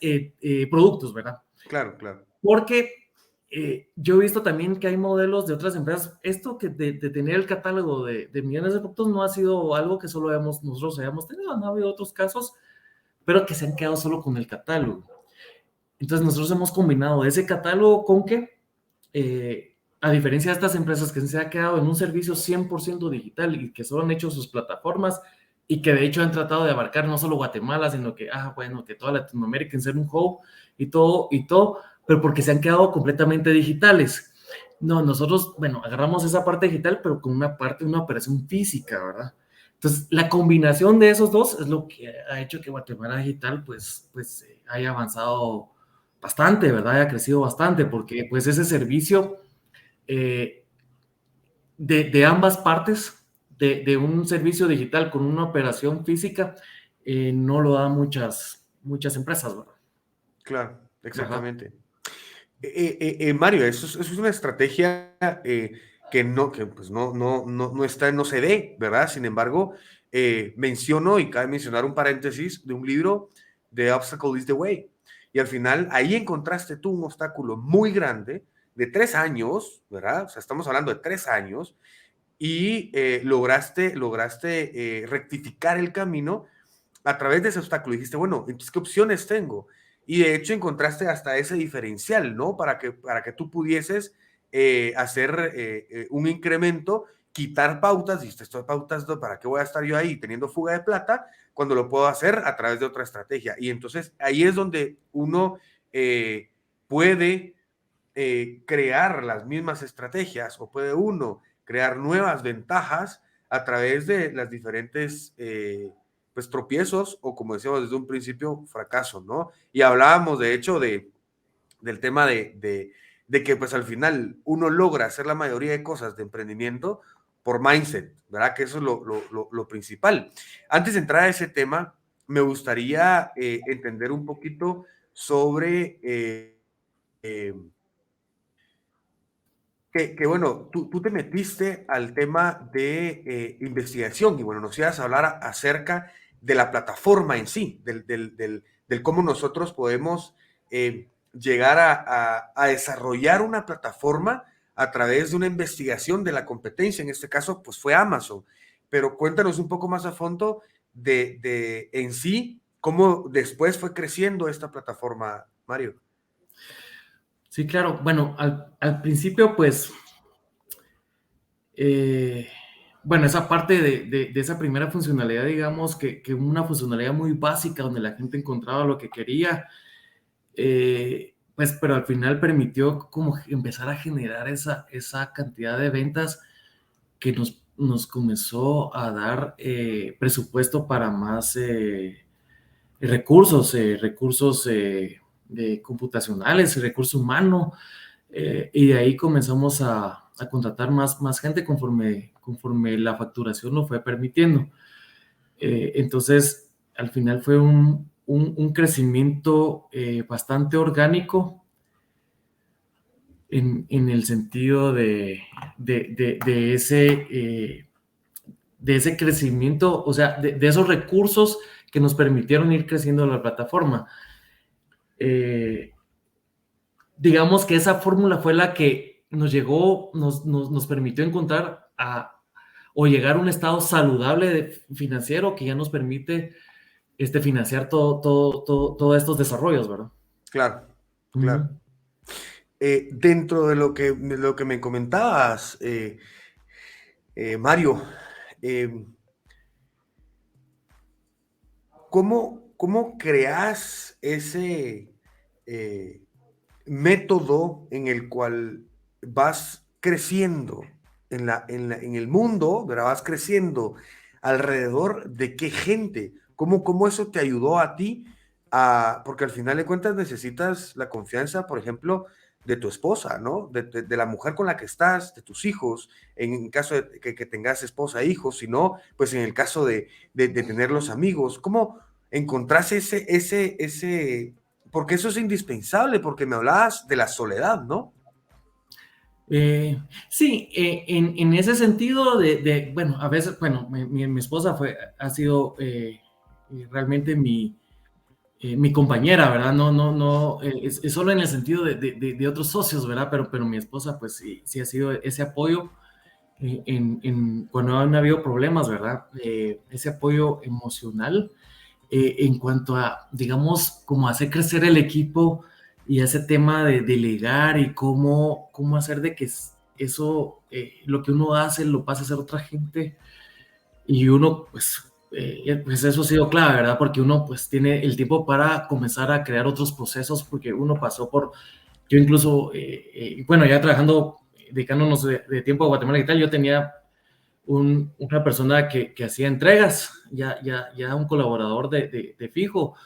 productos, ¿verdad? claro, claro. Porque yo he visto también que hay modelos de otras empresas. Esto que de tener el catálogo de millones de productos no ha sido algo que solo nosotros hayamos tenido, no ha habido otros casos, pero que se han quedado solo con el catálogo. Entonces nosotros hemos combinado ese catálogo con que, a diferencia de estas empresas que se han quedado en un servicio 100% digital y que solo han hecho sus plataformas y que de hecho han tratado de abarcar no solo Guatemala, sino que, bueno, que toda Latinoamérica en ser un hub y todo, pero porque se han quedado completamente digitales. No, nosotros, bueno, agarramos esa parte digital, pero con una parte, una operación física, ¿verdad? Entonces, la combinación de esos dos es lo que ha hecho que Guatemala Digital, pues haya avanzado bastante, ¿verdad? Ha crecido bastante porque pues ese servicio eh, de ambas partes, de un servicio digital con una operación física, no lo dan muchas empresas, ¿verdad? Claro, Ajá. exactamente. Mario, eso es una estrategia que pues no está, no se dé, ¿verdad? Sin embargo, menciono y cabe mencionar un paréntesis de un libro, The Obstacle is the Way. Y al final, ahí encontraste tú un obstáculo muy grande de 3 años, ¿verdad? O sea, estamos hablando de 3 años, y lograste rectificar el camino a través de ese obstáculo. Dijiste, bueno, entonces, ¿qué opciones tengo? Y de hecho encontraste hasta ese diferencial, ¿no? Para que tú pudieses hacer un incremento, quitar pautas, dijiste, estas pautas, ¿para qué voy a estar yo ahí teniendo fuga de plata cuando lo puedo hacer a través de otra estrategia? Y entonces ahí es donde uno puede crear las mismas estrategias o puede uno crear nuevas ventajas a través de las diferentes pues tropiezos o como decíamos desde un principio fracasos, ¿no? Y hablábamos de hecho del tema de que pues al final uno logra hacer la mayoría de cosas de emprendimiento por mindset, ¿verdad? Que eso es lo principal. Antes de entrar a ese tema, me gustaría entender un poquito sobre eh, que bueno, tú te metiste al tema de investigación y bueno, nos ibas a hablar acerca de la plataforma en sí, del cómo nosotros podemos llegar a desarrollar una plataforma a través de una investigación de la competencia. En este caso, pues fue Amazon. Pero cuéntanos un poco más a fondo de en sí, cómo después fue creciendo esta plataforma, Mario. Sí, claro. Bueno, al principio, pues, eh, bueno, esa parte de esa primera funcionalidad, digamos, que una funcionalidad muy básica donde la gente encontraba lo que quería, pues, pero al final permitió como empezar a generar esa cantidad de ventas que nos comenzó a dar presupuesto para más recursos computacionales, recurso humano, y de ahí comenzamos a contratar más gente conforme la facturación lo fue permitiendo. Entonces, al final fue un crecimiento bastante orgánico en el sentido de ese crecimiento, o sea, de esos recursos que nos permitieron ir creciendo la plataforma. Eh, digamos que esa fórmula fue la que nos permitió encontrar o llegar a un estado saludable financiero que ya nos permite financiar todos estos desarrollos, ¿verdad? Claro, claro. Uh-huh. Dentro de lo que me comentabas, Mario, eh, ¿cómo creas ese eh, método en el cual vas creciendo en el mundo, ¿verdad? Vas creciendo alrededor de qué gente? ¿Cómo eso te ayudó a ti? Porque al final de cuentas necesitas la confianza, por ejemplo, de tu esposa, ¿no? De la mujer con la que estás, de tus hijos, en caso de que tengas esposa e hijos, si no, pues en el caso de tener los amigos. ¿Cómo encontraste porque eso es indispensable, porque me hablabas de la soledad, ¿no? Sí, en ese sentido bueno, a veces, bueno, mi esposa ha sido realmente mi compañera, ¿verdad? No, es solo en el sentido de otros socios, ¿verdad? Pero mi esposa, pues sí ha sido ese apoyo cuando han habido problemas, ¿verdad? Ese apoyo emocional en cuanto a, digamos, cómo hacer crecer el equipo y ese tema de delegar y cómo hacer de que eso, lo que uno hace, lo pase a hacer otra gente y uno, pues eso ha sido clave, ¿verdad? Porque uno pues tiene el tiempo para comenzar a crear otros procesos porque uno pasó yo incluso, bueno, ya trabajando, dedicándonos de tiempo a Guatemala y tal, yo tenía una persona que hacía entregas, ya un colaborador de fijo,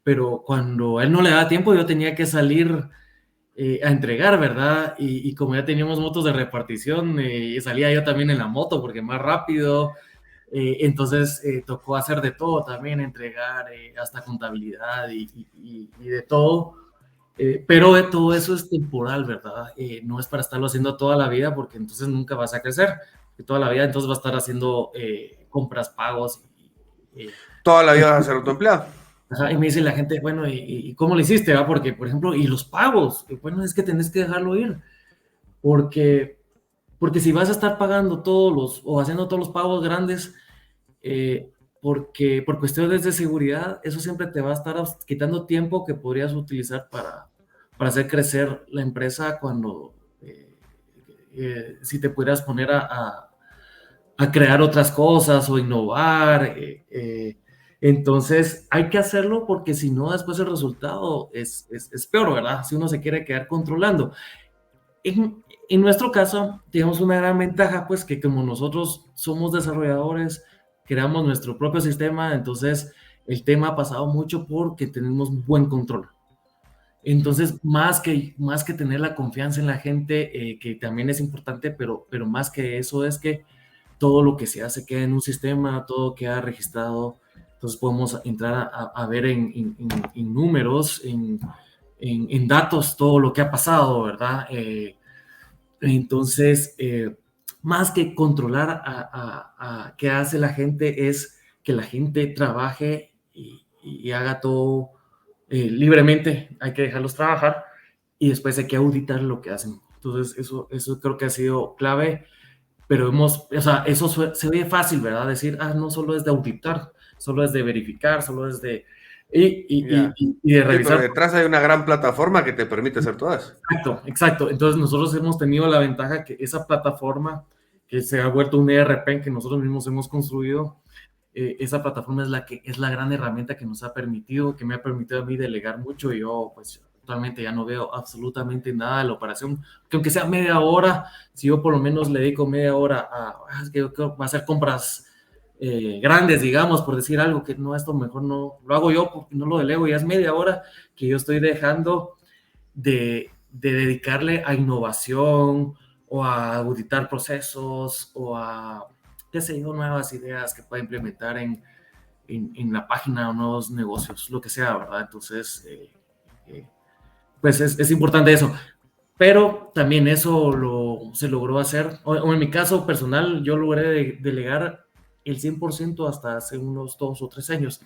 pero cuando él no le daba tiempo, yo tenía que salir a entregar, ¿verdad? Y como ya teníamos motos de repartición, salía yo también en la moto porque más rápido, entonces tocó hacer de todo también, entregar hasta contabilidad y de todo. Pero todo eso es temporal, ¿verdad? No es para estarlo haciendo toda la vida porque entonces nunca vas a crecer. Y toda la vida entonces vas a estar haciendo compras, pagos. Toda la Y, vida vas a ser autoempleado. ajá, y me dice la gente, bueno, ¿y cómo lo hiciste? ¿Va? Porque, por ejemplo, y los pagos, bueno, es que tenés que dejarlo ir. Porque, porque si vas a estar pagando todos los, o haciendo todos los pagos grandes, porque por cuestiones de seguridad, eso siempre te va a estar quitando tiempo que podrías utilizar para hacer crecer la empresa cuando, si te pudieras poner a crear otras cosas o innovar. Entonces hay que hacerlo porque si no, después el resultado es peor, ¿verdad? Si uno se quiere quedar controlando. En nuestro caso, tenemos una gran ventaja, pues que como nosotros somos desarrolladores, creamos nuestro propio sistema, entonces el tema ha pasado mucho porque tenemos buen control. Entonces, más que tener la confianza en la gente, que también es importante, pero más que eso es que todo lo que se hace queda en un sistema, todo queda registrado, entonces podemos entrar a ver en números, en datos, todo lo que ha pasado, ¿verdad? Entonces, más que controlar qué hace la gente, es que la gente trabaje y haga todo libremente. Hay que dejarlos trabajar y después hay que auditar lo que hacen. Entonces, eso creo que ha sido clave, pero o sea, eso se ve fácil, ¿verdad? Decir, no solo es de auditar, solo es de verificar, solo es de, Ya. y de Sí, pero revisar. detrás hay una gran plataforma que te permite hacer todas. Exacto, exacto. Entonces nosotros hemos tenido la ventaja que esa plataforma que se ha vuelto un ERP que nosotros mismos hemos construido, esa plataforma es la que es la gran herramienta que nos ha permitido, que me ha permitido a mí delegar mucho. Y yo pues actualmente ya no veo absolutamente nada de la operación, que aunque sea media hora, si yo por lo menos le dedico media hora es que va a hacer compras grandes, digamos, por decir algo, que no, esto mejor no lo hago yo porque no lo delego, ya es media hora que yo estoy dejando de dedicarle a innovación o a auditar procesos o a, qué sé yo, nuevas ideas que pueda implementar en la página o nuevos negocios, lo que sea, ¿verdad? Entonces, eh, pues es importante eso. Pero también eso se logró hacer, o en mi caso personal, yo logré delegar el 100% hasta hace unos 2 o 3 años.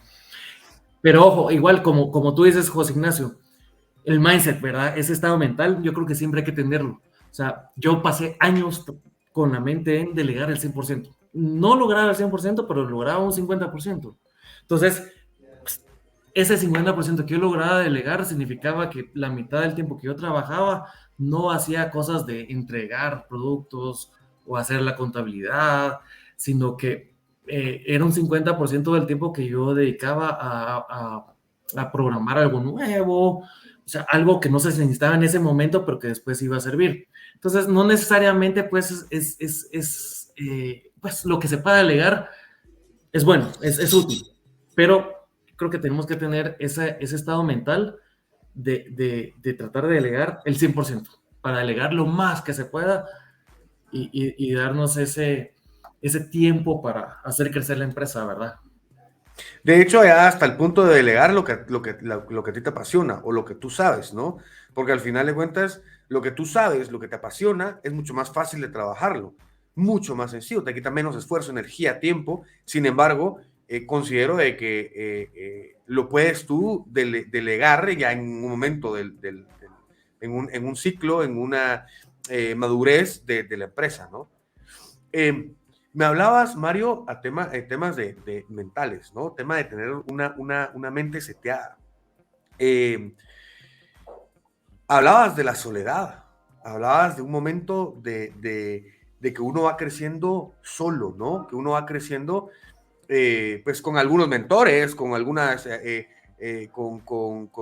Pero ojo, igual como tú dices, José Ignacio, el mindset, ¿verdad? Ese estado mental, yo creo que siempre hay que tenerlo. O sea, yo pasé años con la mente en delegar el 100%. No lograba el 100%, pero lograba un 50%. Entonces, pues, ese 50% que yo lograba delegar significaba que la mitad del tiempo que yo trabajaba no hacía cosas de entregar productos o hacer la contabilidad, sino que era un 50% del tiempo que yo dedicaba a programar algo nuevo, o sea, algo que no se necesitaba en ese momento, pero que después iba a servir. Entonces, no necesariamente, pues, pues, lo que se pueda delegar es bueno, es útil, pero creo que tenemos que tener ese estado mental de tratar de delegar el 100%, para delegar lo más que se pueda y darnos ese tiempo para hacer crecer la empresa, ¿verdad? De hecho, ya hasta el punto de delegar lo que a ti te apasiona o lo que tú sabes, ¿no? Porque al final de cuentas, lo que tú sabes, lo que te apasiona, es mucho más fácil de trabajarlo, mucho más sencillo, te quita menos esfuerzo, energía, tiempo. Sin embargo, considero de que lo puedes tú delegar ya en un momento en un ciclo, en una madurez de la empresa, ¿no? Eh, Me hablabas, Mario, temas de mentales, ¿no? Tema de tener una mente seteada. Eh, Hablabas de la soledad, hablabas de un momento de que uno va creciendo solo, ¿no? Que uno va creciendo, pues, con algunos mentores, con algunas,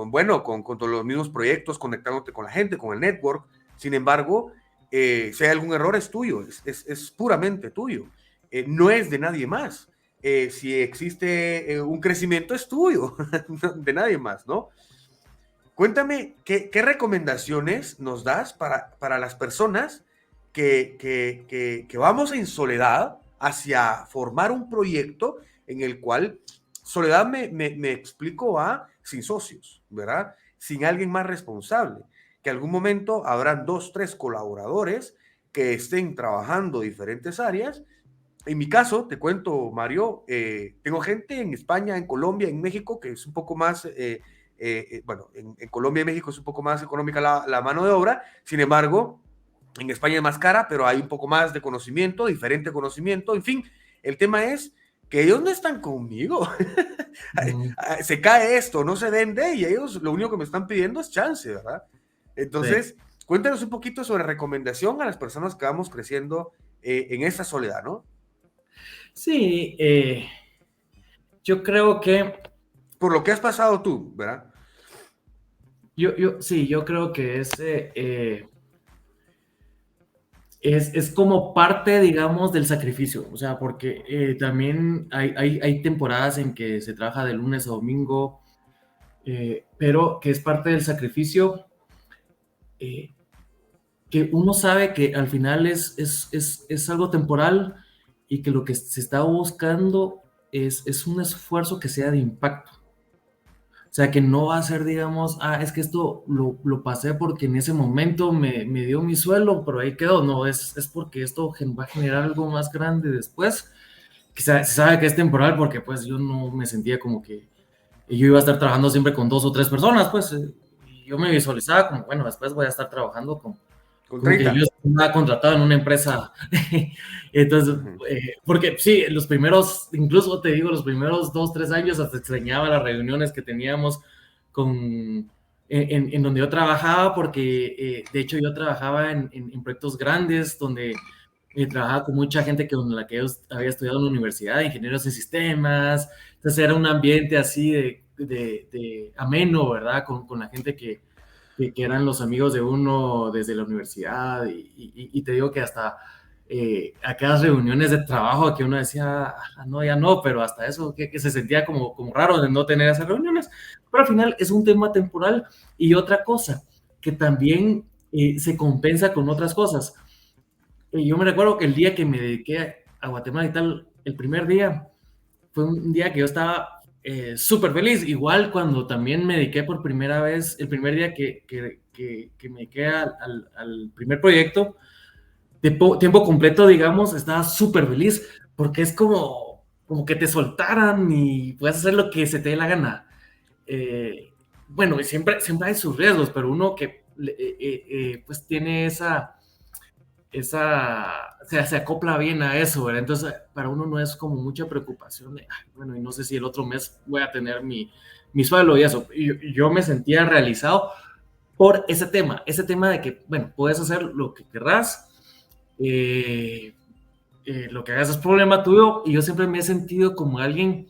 bueno, con todos los mismos proyectos, conectándote con la gente, con el network. Sin embargo, si hay algún error es tuyo, es puramente tuyo, no es de nadie más. Si existe un crecimiento es tuyo, de nadie más, ¿no? Cuéntame, ¿qué recomendaciones nos das para las personas que vamos en soledad hacia formar un proyecto en el cual soledad me explico sin socios, ¿verdad? sin alguien más responsable, que algún momento habrán 2, 3 colaboradores que estén trabajando diferentes áreas. En mi caso, te cuento, Mario, tengo gente en España, en Colombia, en México, que es un poco más, bueno, en Colombia y México es un poco más económica la mano de obra, sin embargo, en España es más cara, pero hay un poco más de conocimiento, diferente conocimiento, en fin, el tema es que ellos no están conmigo. Mm, Se cae esto, no se vende y ellos lo único que me están pidiendo es chance, ¿verdad? sí. Entonces, cuéntanos un poquito sobre recomendación a las personas que vamos creciendo en esta soledad, ¿no? Sí, yo creo que, Por lo que has pasado tú, ¿verdad? sí, yo creo que es como parte, digamos, del sacrificio, o sea, porque también hay temporadas en que se trabaja de lunes a domingo, pero que es parte del sacrificio, eh, que uno sabe que al final es algo temporal y que lo que se está buscando es un esfuerzo que sea de impacto. O sea, que no va a ser, digamos, es que esto lo pasé porque en ese momento me dio mi suelo, pero ahí quedó. No, es porque esto va a generar algo más grande después. Que se sabe que es temporal porque pues yo no me sentía como que yo iba a estar trabajando siempre con 2 o 3 personas, pues y yo me visualizaba como, bueno, después voy a estar trabajando con Con como que 30. yo estaba contratado en una empresa. Entonces, Ujú. porque sí, los primeros, incluso te digo, los primeros 2, 3 años hasta extrañaba las reuniones que teníamos en donde yo trabajaba, porque de hecho yo trabajaba en proyectos grandes donde trabajaba con mucha gente con la que yo había estudiado en la universidad, ingenieros de sistemas. Entonces era un ambiente así de ameno, ¿verdad? Con la gente que eran los amigos de uno desde la universidad y te digo que hasta aquellas reuniones de trabajo que uno decía, no, ya no, pero hasta eso que se sentía como raro de no tener esas reuniones, pero al final es un tema temporal. Y otra cosa que también se compensa con otras cosas. Yo me recuerdo que el día que me dediqué a Guatemala y tal, el primer día, fue un día que yo estaba súper feliz. Igual cuando también me dediqué por primera vez, el primer día que me dediqué al primer proyecto, de tiempo completo, digamos, estaba súper feliz porque es como que te soltaran y puedes hacer lo que se te dé la gana. Bueno, y siempre hay sus riesgos, pero uno que pues tiene o sea, se acopla bien a eso, ¿verdad? Entonces, para uno no es como mucha preocupación de, "Ay, bueno, y no sé si el otro mes voy a tener mi sueldo y eso". Y yo me sentía realizado por ese tema de que, bueno, puedes hacer lo que querrás, eh, lo que hagas es problema tuyo, y yo siempre me he sentido como alguien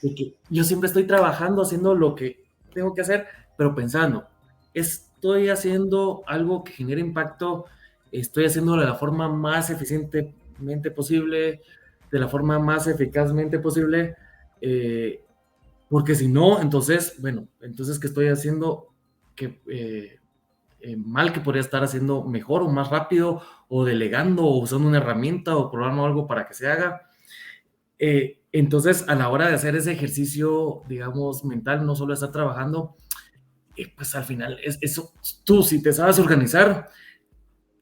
de que yo siempre estoy trabajando, haciendo lo que tengo que hacer, pero pensando, estoy haciendo algo que genere impacto, estoy haciéndolo de la forma más eficientemente posible, de la forma más eficazmente posible, eh, porque si no, entonces, bueno, entonces, ¿qué estoy haciendo? Que mal, que podría estar haciendo mejor o más rápido, o delegando, o usando una herramienta o programa o algo para que se haga. Entonces, a la hora de hacer ese ejercicio, digamos, mental, no solo estar trabajando, pues al final es eso. Tú, si te sabes organizar,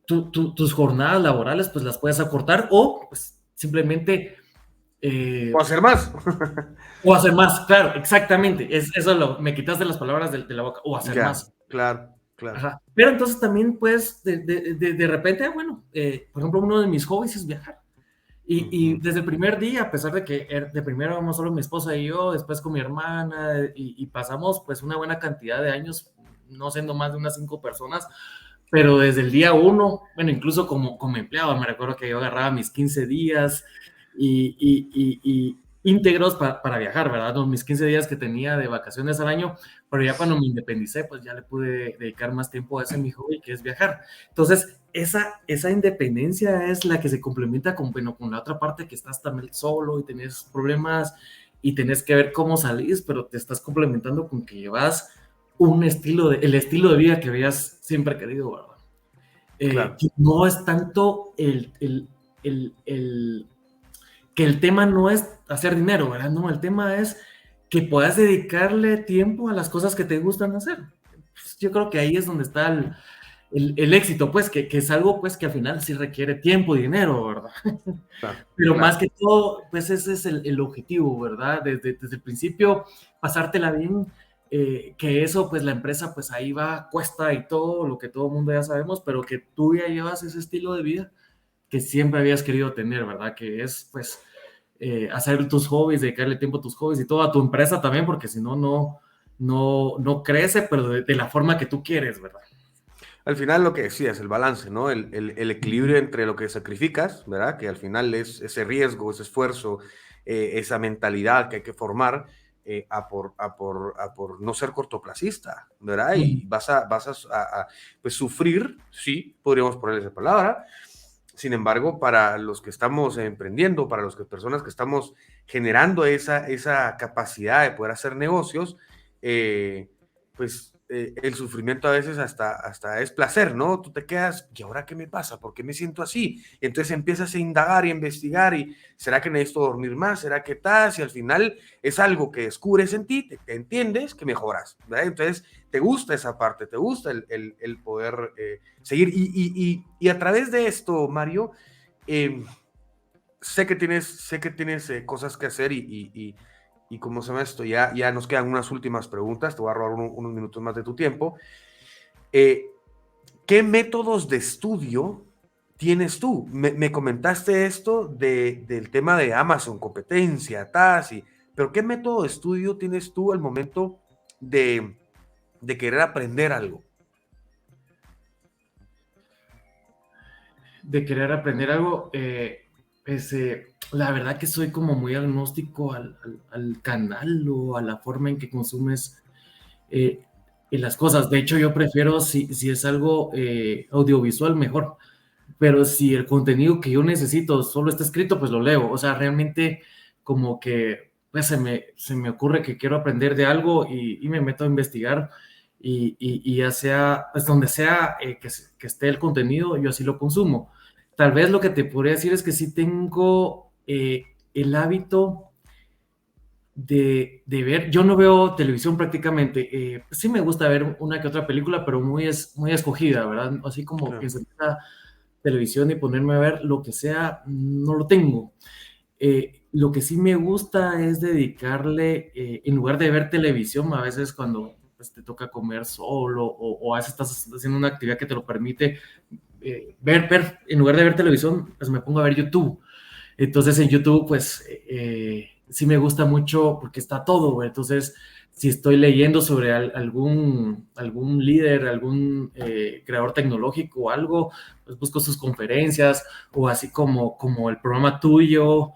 tus jornadas laborales, pues las puedes acortar, o pues simplemente O hacer más. o hacer más. Claro, exactamente. Eso me quitaste las palabras de la boca, o hacer Ya, más. claro, claro. Ajá. Pero entonces también puedes, de repente, bueno, por ejemplo, uno de mis hobbies es viajar. Y Ujú. desde el primer día, a pesar de que de primero éramos solo mi esposa y yo, después con mi hermana, y pasamos pues una buena cantidad de años, no siendo más de unas 5 personas, pero desde el día uno, bueno, incluso como empleado, me recuerdo que yo agarraba mis 15 días y íntegros para viajar, ¿verdad? Mis 15 días que tenía de vacaciones al año, pero ya cuando me independicé, pues ya le pude dedicar más tiempo a ese mi hobby, que es viajar. Entonces, esa independencia es la que se complementa con, bueno, con la otra parte, que estás también solo y tenés problemas y tenés que ver cómo salís, pero te estás complementando con que llevas el estilo de vida que habías siempre querido, ¿verdad? Claro. Que no es tanto el que el tema no es hacer dinero, ¿verdad? No, el tema es que puedas dedicarle tiempo a las cosas que te gustan hacer. pues, yo creo que ahí es donde está el éxito, pues, que es algo, pues, que al final sí requiere tiempo y dinero, ¿verdad? Claro, Pero más claro. que todo, pues ese es el objetivo, ¿verdad? Desde el principio, pasártela bien, que eso, pues la empresa, pues ahí va, cuesta y todo, lo que todo el mundo ya sabemos, pero que tú ya llevas ese estilo de vida que siempre habías querido tener, ¿verdad? Que es, pues, hacer tus hobbies, dedicarle tiempo a tus hobbies y todo, a tu empresa también, porque si no, no crece, pero de la forma que tú quieres, ¿verdad? Al final lo que decías, el balance, ¿no? El equilibrio entre lo que sacrificas, ¿verdad? Que al final es ese riesgo, ese esfuerzo, esa mentalidad que hay que formar a por no ser cortoplacista, ¿verdad? Ujú. Y vas a, pues sufrir, sí, podríamos ponerle esa palabra. Sin embargo, para los que estamos emprendiendo, para los que personas que estamos generando esa capacidad de poder hacer negocios, eh, pues el sufrimiento a veces hasta es placer, ¿no? Tú te quedas, ¿y ahora qué me pasa? ¿Por qué me siento así? Y entonces empiezas a indagar y a investigar y ¿será que necesito dormir más? ¿Será que tal? Si al final es algo que descubres en ti, te entiendes, que mejoras, ¿verdad? Entonces te gusta esa parte, te gusta el poder seguir. Y a través de esto, Mario, eh, sé que tienes cosas que hacer y como se llama esto, ya nos quedan unas últimas preguntas, te voy a robar unos minutos más de tu tiempo. Eh, ¿Qué métodos de estudio tienes tú? Me comentaste esto del tema de Amazon, competencia, TAS, pero ¿qué método de estudio tienes tú al momento de, de querer aprender algo? De querer aprender algo, pues la verdad que soy como muy agnóstico al canal o a la forma en que consumes eh, las cosas. De hecho, yo prefiero, si es algo audiovisual, mejor. Pero si el contenido que yo necesito solo está escrito, pues lo leo. O sea, realmente como que pues, se me ocurre que quiero aprender de algo y me meto a investigar y ya sea, pues donde sea que esté el contenido, yo así lo consumo. Tal vez lo que te podría decir es que sí tengo el hábito de ver, yo no veo televisión prácticamente, pues sí me gusta ver una que otra película, pero muy escogida, ¿verdad? Así como que Claro. se televisión y ponerme a ver lo que sea, no lo tengo. Lo que sí me gusta es dedicarle, en lugar de ver televisión, a veces cuando pues, te toca comer solo o a veces estás haciendo una actividad que te lo permite en lugar de ver televisión, pues me pongo a ver YouTube. Entonces en YouTube, pues sí me gusta mucho porque está todo, güey. Entonces, si estoy leyendo sobre algún líder, algún creador tecnológico o algo, pues busco sus conferencias o así como el programa tuyo,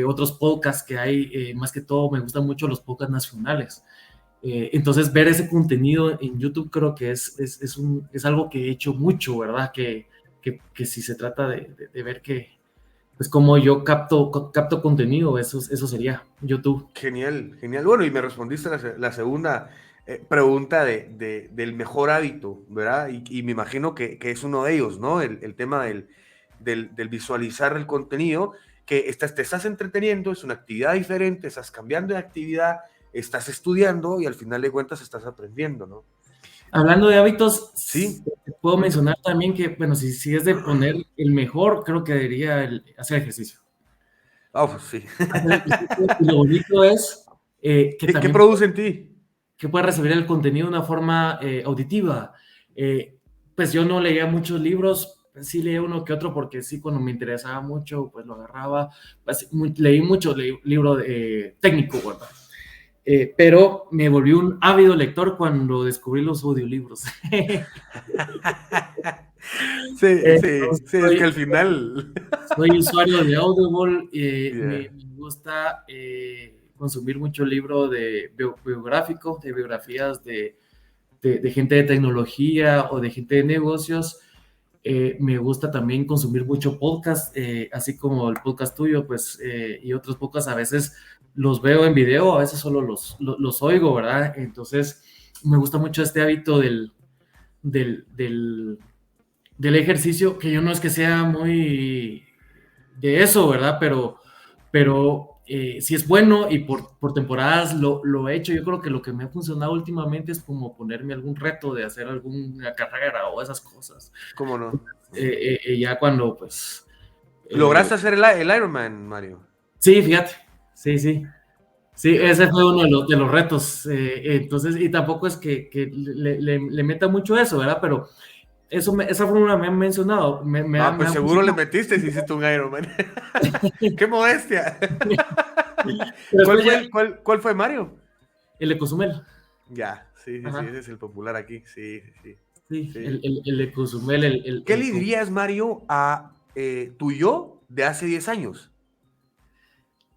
otros podcasts que hay, más que todo me gustan mucho los podcasts nacionales. Entonces, ver ese contenido en YouTube creo que es algo que he hecho mucho, ¿verdad? Que si se trata de ver que, pues como yo capto contenido, eso sería YouTube. Genial, genial. Bueno, y me respondiste la segunda pregunta del mejor hábito, ¿verdad? Y me imagino que es uno de ellos, ¿no? El tema del visualizar el contenido, que te estás entreteniendo, es una actividad diferente, estás cambiando de actividad, estás estudiando y al final de cuentas estás aprendiendo, ¿no? Hablando de hábitos, Sí. puedo mencionar también que, bueno, si es de poner el mejor, creo que debería hacer ejercicio. Ah, pues sí. Hacer ejercicio, y lo bonito es que ¿Qué también produce en ti? que puedes recibir el contenido de una forma auditiva. Eh, pues yo no leía muchos libros, sí leía uno que otro porque sí, cuando me interesaba mucho, pues lo agarraba. Pues, leí mucho libro técnico, ¿verdad? Pero me volví un ávido lector cuando descubrí los audiolibros. Sí, sí, Entonces, sí, es que al final. soy usuario de Audible, Yeah. me gusta consumir mucho libro de biográfico, de biografías de gente de tecnología o de gente de negocios. Me gusta también consumir mucho podcast, así como el podcast tuyo, pues, y otros podcasts a veces los veo en video, a veces solo los oigo, ¿verdad? Entonces, me gusta mucho este hábito del, del, del ejercicio, que yo no es que sea muy de eso, ¿verdad? Pero si es bueno y por temporadas lo he hecho. Yo creo que lo que me ha funcionado últimamente es como ponerme algún reto de hacer alguna carrera o esas cosas. ¿Cómo no? Ya cuando, pues... ¿Lograste hacer el Ironman, Mario? sí, fíjate, sí, sí. Sí, Qué ese bueno. fue uno de los retos. Entonces, y tampoco es que le meta mucho eso, ¿verdad? Pero esa fórmula me han mencionado, No, me pues han seguro le funcionado. metiste si hiciste un Ironman. ¡Qué modestia! Pero después ya, ¿Cuál fue, Mario? el Ecozumel. Ya, sí, sí, sí, ese Ajá, es el popular aquí. Sí, sí, sí. sí, Sí. el Ecozumel, ¿Qué le dirías, Mario, a tu yo de hace 10 años?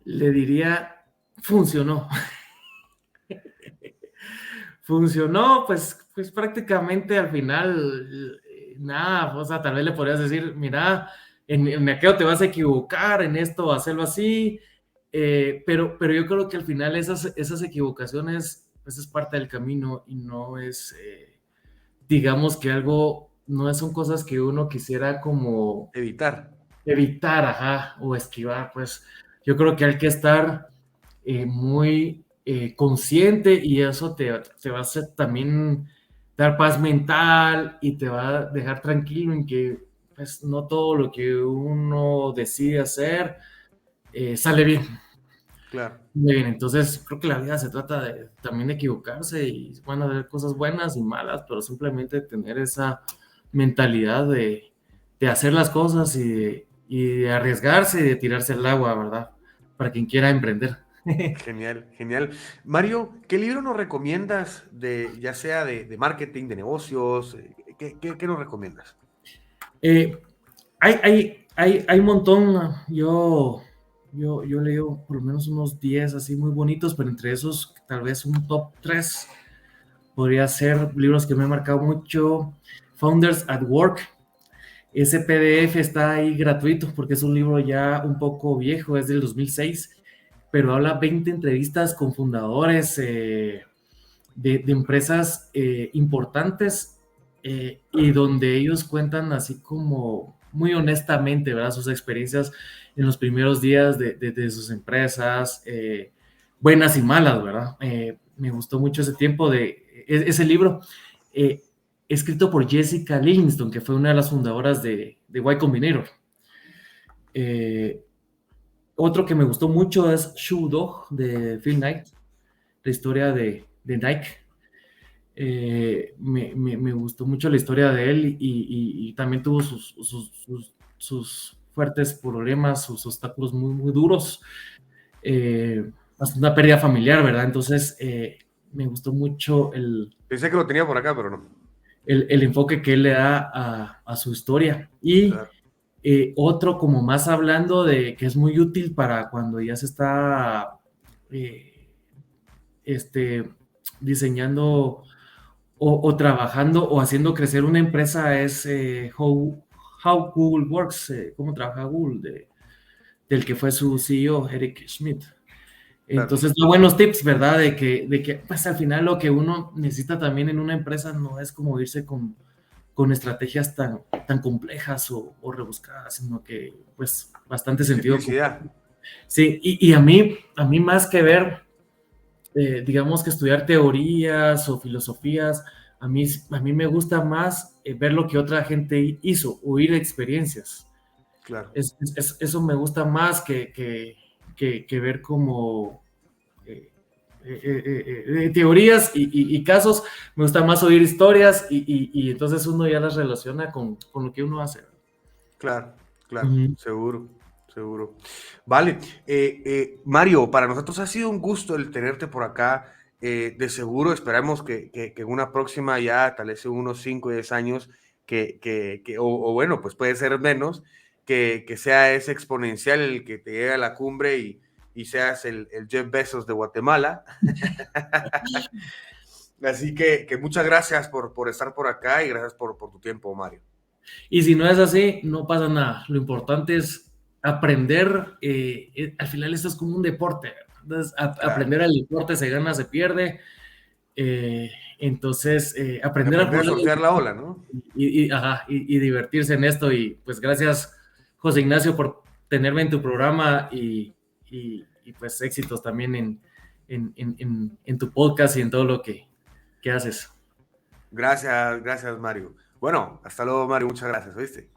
le diría, funcionó. Funcionó, pues prácticamente al final, nada, o sea, tal vez le podrías decir, mira, en aquello te vas a equivocar, en esto hacerlo así, pero yo creo que al final esas equivocaciones, pues es parte del camino y no es, digamos que algo, no son cosas que uno quisiera como Evitar. evitar, ajá, o esquivar, pues yo creo que hay que estar muy consciente y eso te va a hacer también dar paz mental y te va a dejar tranquilo en que pues no todo lo que uno decide hacer sale bien. Claro. Muy bien, entonces creo que la vida se trata de también de equivocarse y van a haber cosas buenas y malas, pero simplemente tener esa mentalidad de hacer las cosas y de arriesgarse y de tirarse al agua, ¿verdad? Para quien quiera emprender. Genial, genial. Mario, ¿qué libro nos recomiendas ya sea de marketing, de negocios? ¿Qué nos recomiendas? Eh, hay un montón, yo leo por lo menos unos 10 así muy bonitos, pero entre esos tal vez un top 3 podría ser libros que me han marcado mucho. Founders at Work. Ese PDF está ahí gratuito porque es un libro ya un poco viejo, es del 2006, pero habla 20 entrevistas con fundadores de empresas importantes y donde ellos cuentan así como muy honestamente, ¿verdad? Sus experiencias en los primeros días de sus empresas, buenas y malas, ¿verdad? Me gustó mucho ese tiempo ese libro. Eh, Escrito por Jessica Livingston, que fue una de las fundadoras de Y Combinator. Eh, Otro que me gustó mucho es Shoe Dog de Phil Knight, la historia de Nike. Me gustó mucho la historia de él y también tuvo sus fuertes problemas, sus obstáculos muy, muy duros, hasta una pérdida familiar, ¿verdad? Entonces, me gustó mucho Pensé que lo tenía por acá, pero no. el enfoque que él le da a su historia. Y Claro. otro como más hablando de que es muy útil para cuando ya se está eh, este, diseñando o trabajando o haciendo crecer una empresa es How Google Works, cómo trabaja Google, del que fue su CEO, Eric Schmidt. Claro. Entonces, da buenos tips, ¿verdad? De que pues al final lo que uno necesita también en una empresa no es como irse con estrategias tan complejas o rebuscadas, sino que pues bastante sentido común. Simplicidad. Sí, y a mí más que ver, digamos que estudiar teorías o filosofías, a mí me gusta más ver lo que otra gente hizo, oír experiencias. Claro. Eso me gusta más que ver como teorías y casos. Me gusta más oír historias y entonces uno ya las relaciona con lo que uno hace. Claro, claro, Ujú. seguro, seguro. Vale, Mario, para nosotros ha sido un gusto el tenerte por acá. De seguro esperamos que en una próxima ya, tal vez en unos 5 o 10 años, o bueno, pues puede ser menos, que sea ese exponencial el que te llegue a la cumbre y seas el Jeff Bezos de Guatemala. Así que muchas gracias por estar por acá y gracias por tu tiempo, Mario. Y si no es así, no pasa nada. Lo importante es aprender. Al final esto es como un deporte. Entonces, Claro. aprender al deporte se gana, se pierde. eh, entonces, aprender a Aprender a jugar surfear la ola, ¿no? ajá, y divertirse en esto. Y pues gracias, José Ignacio, por tenerme en tu programa y pues éxitos también en tu podcast y en todo lo que haces. Gracias, gracias, Mario. Bueno, hasta luego, Mario. Muchas gracias, ¿oíste?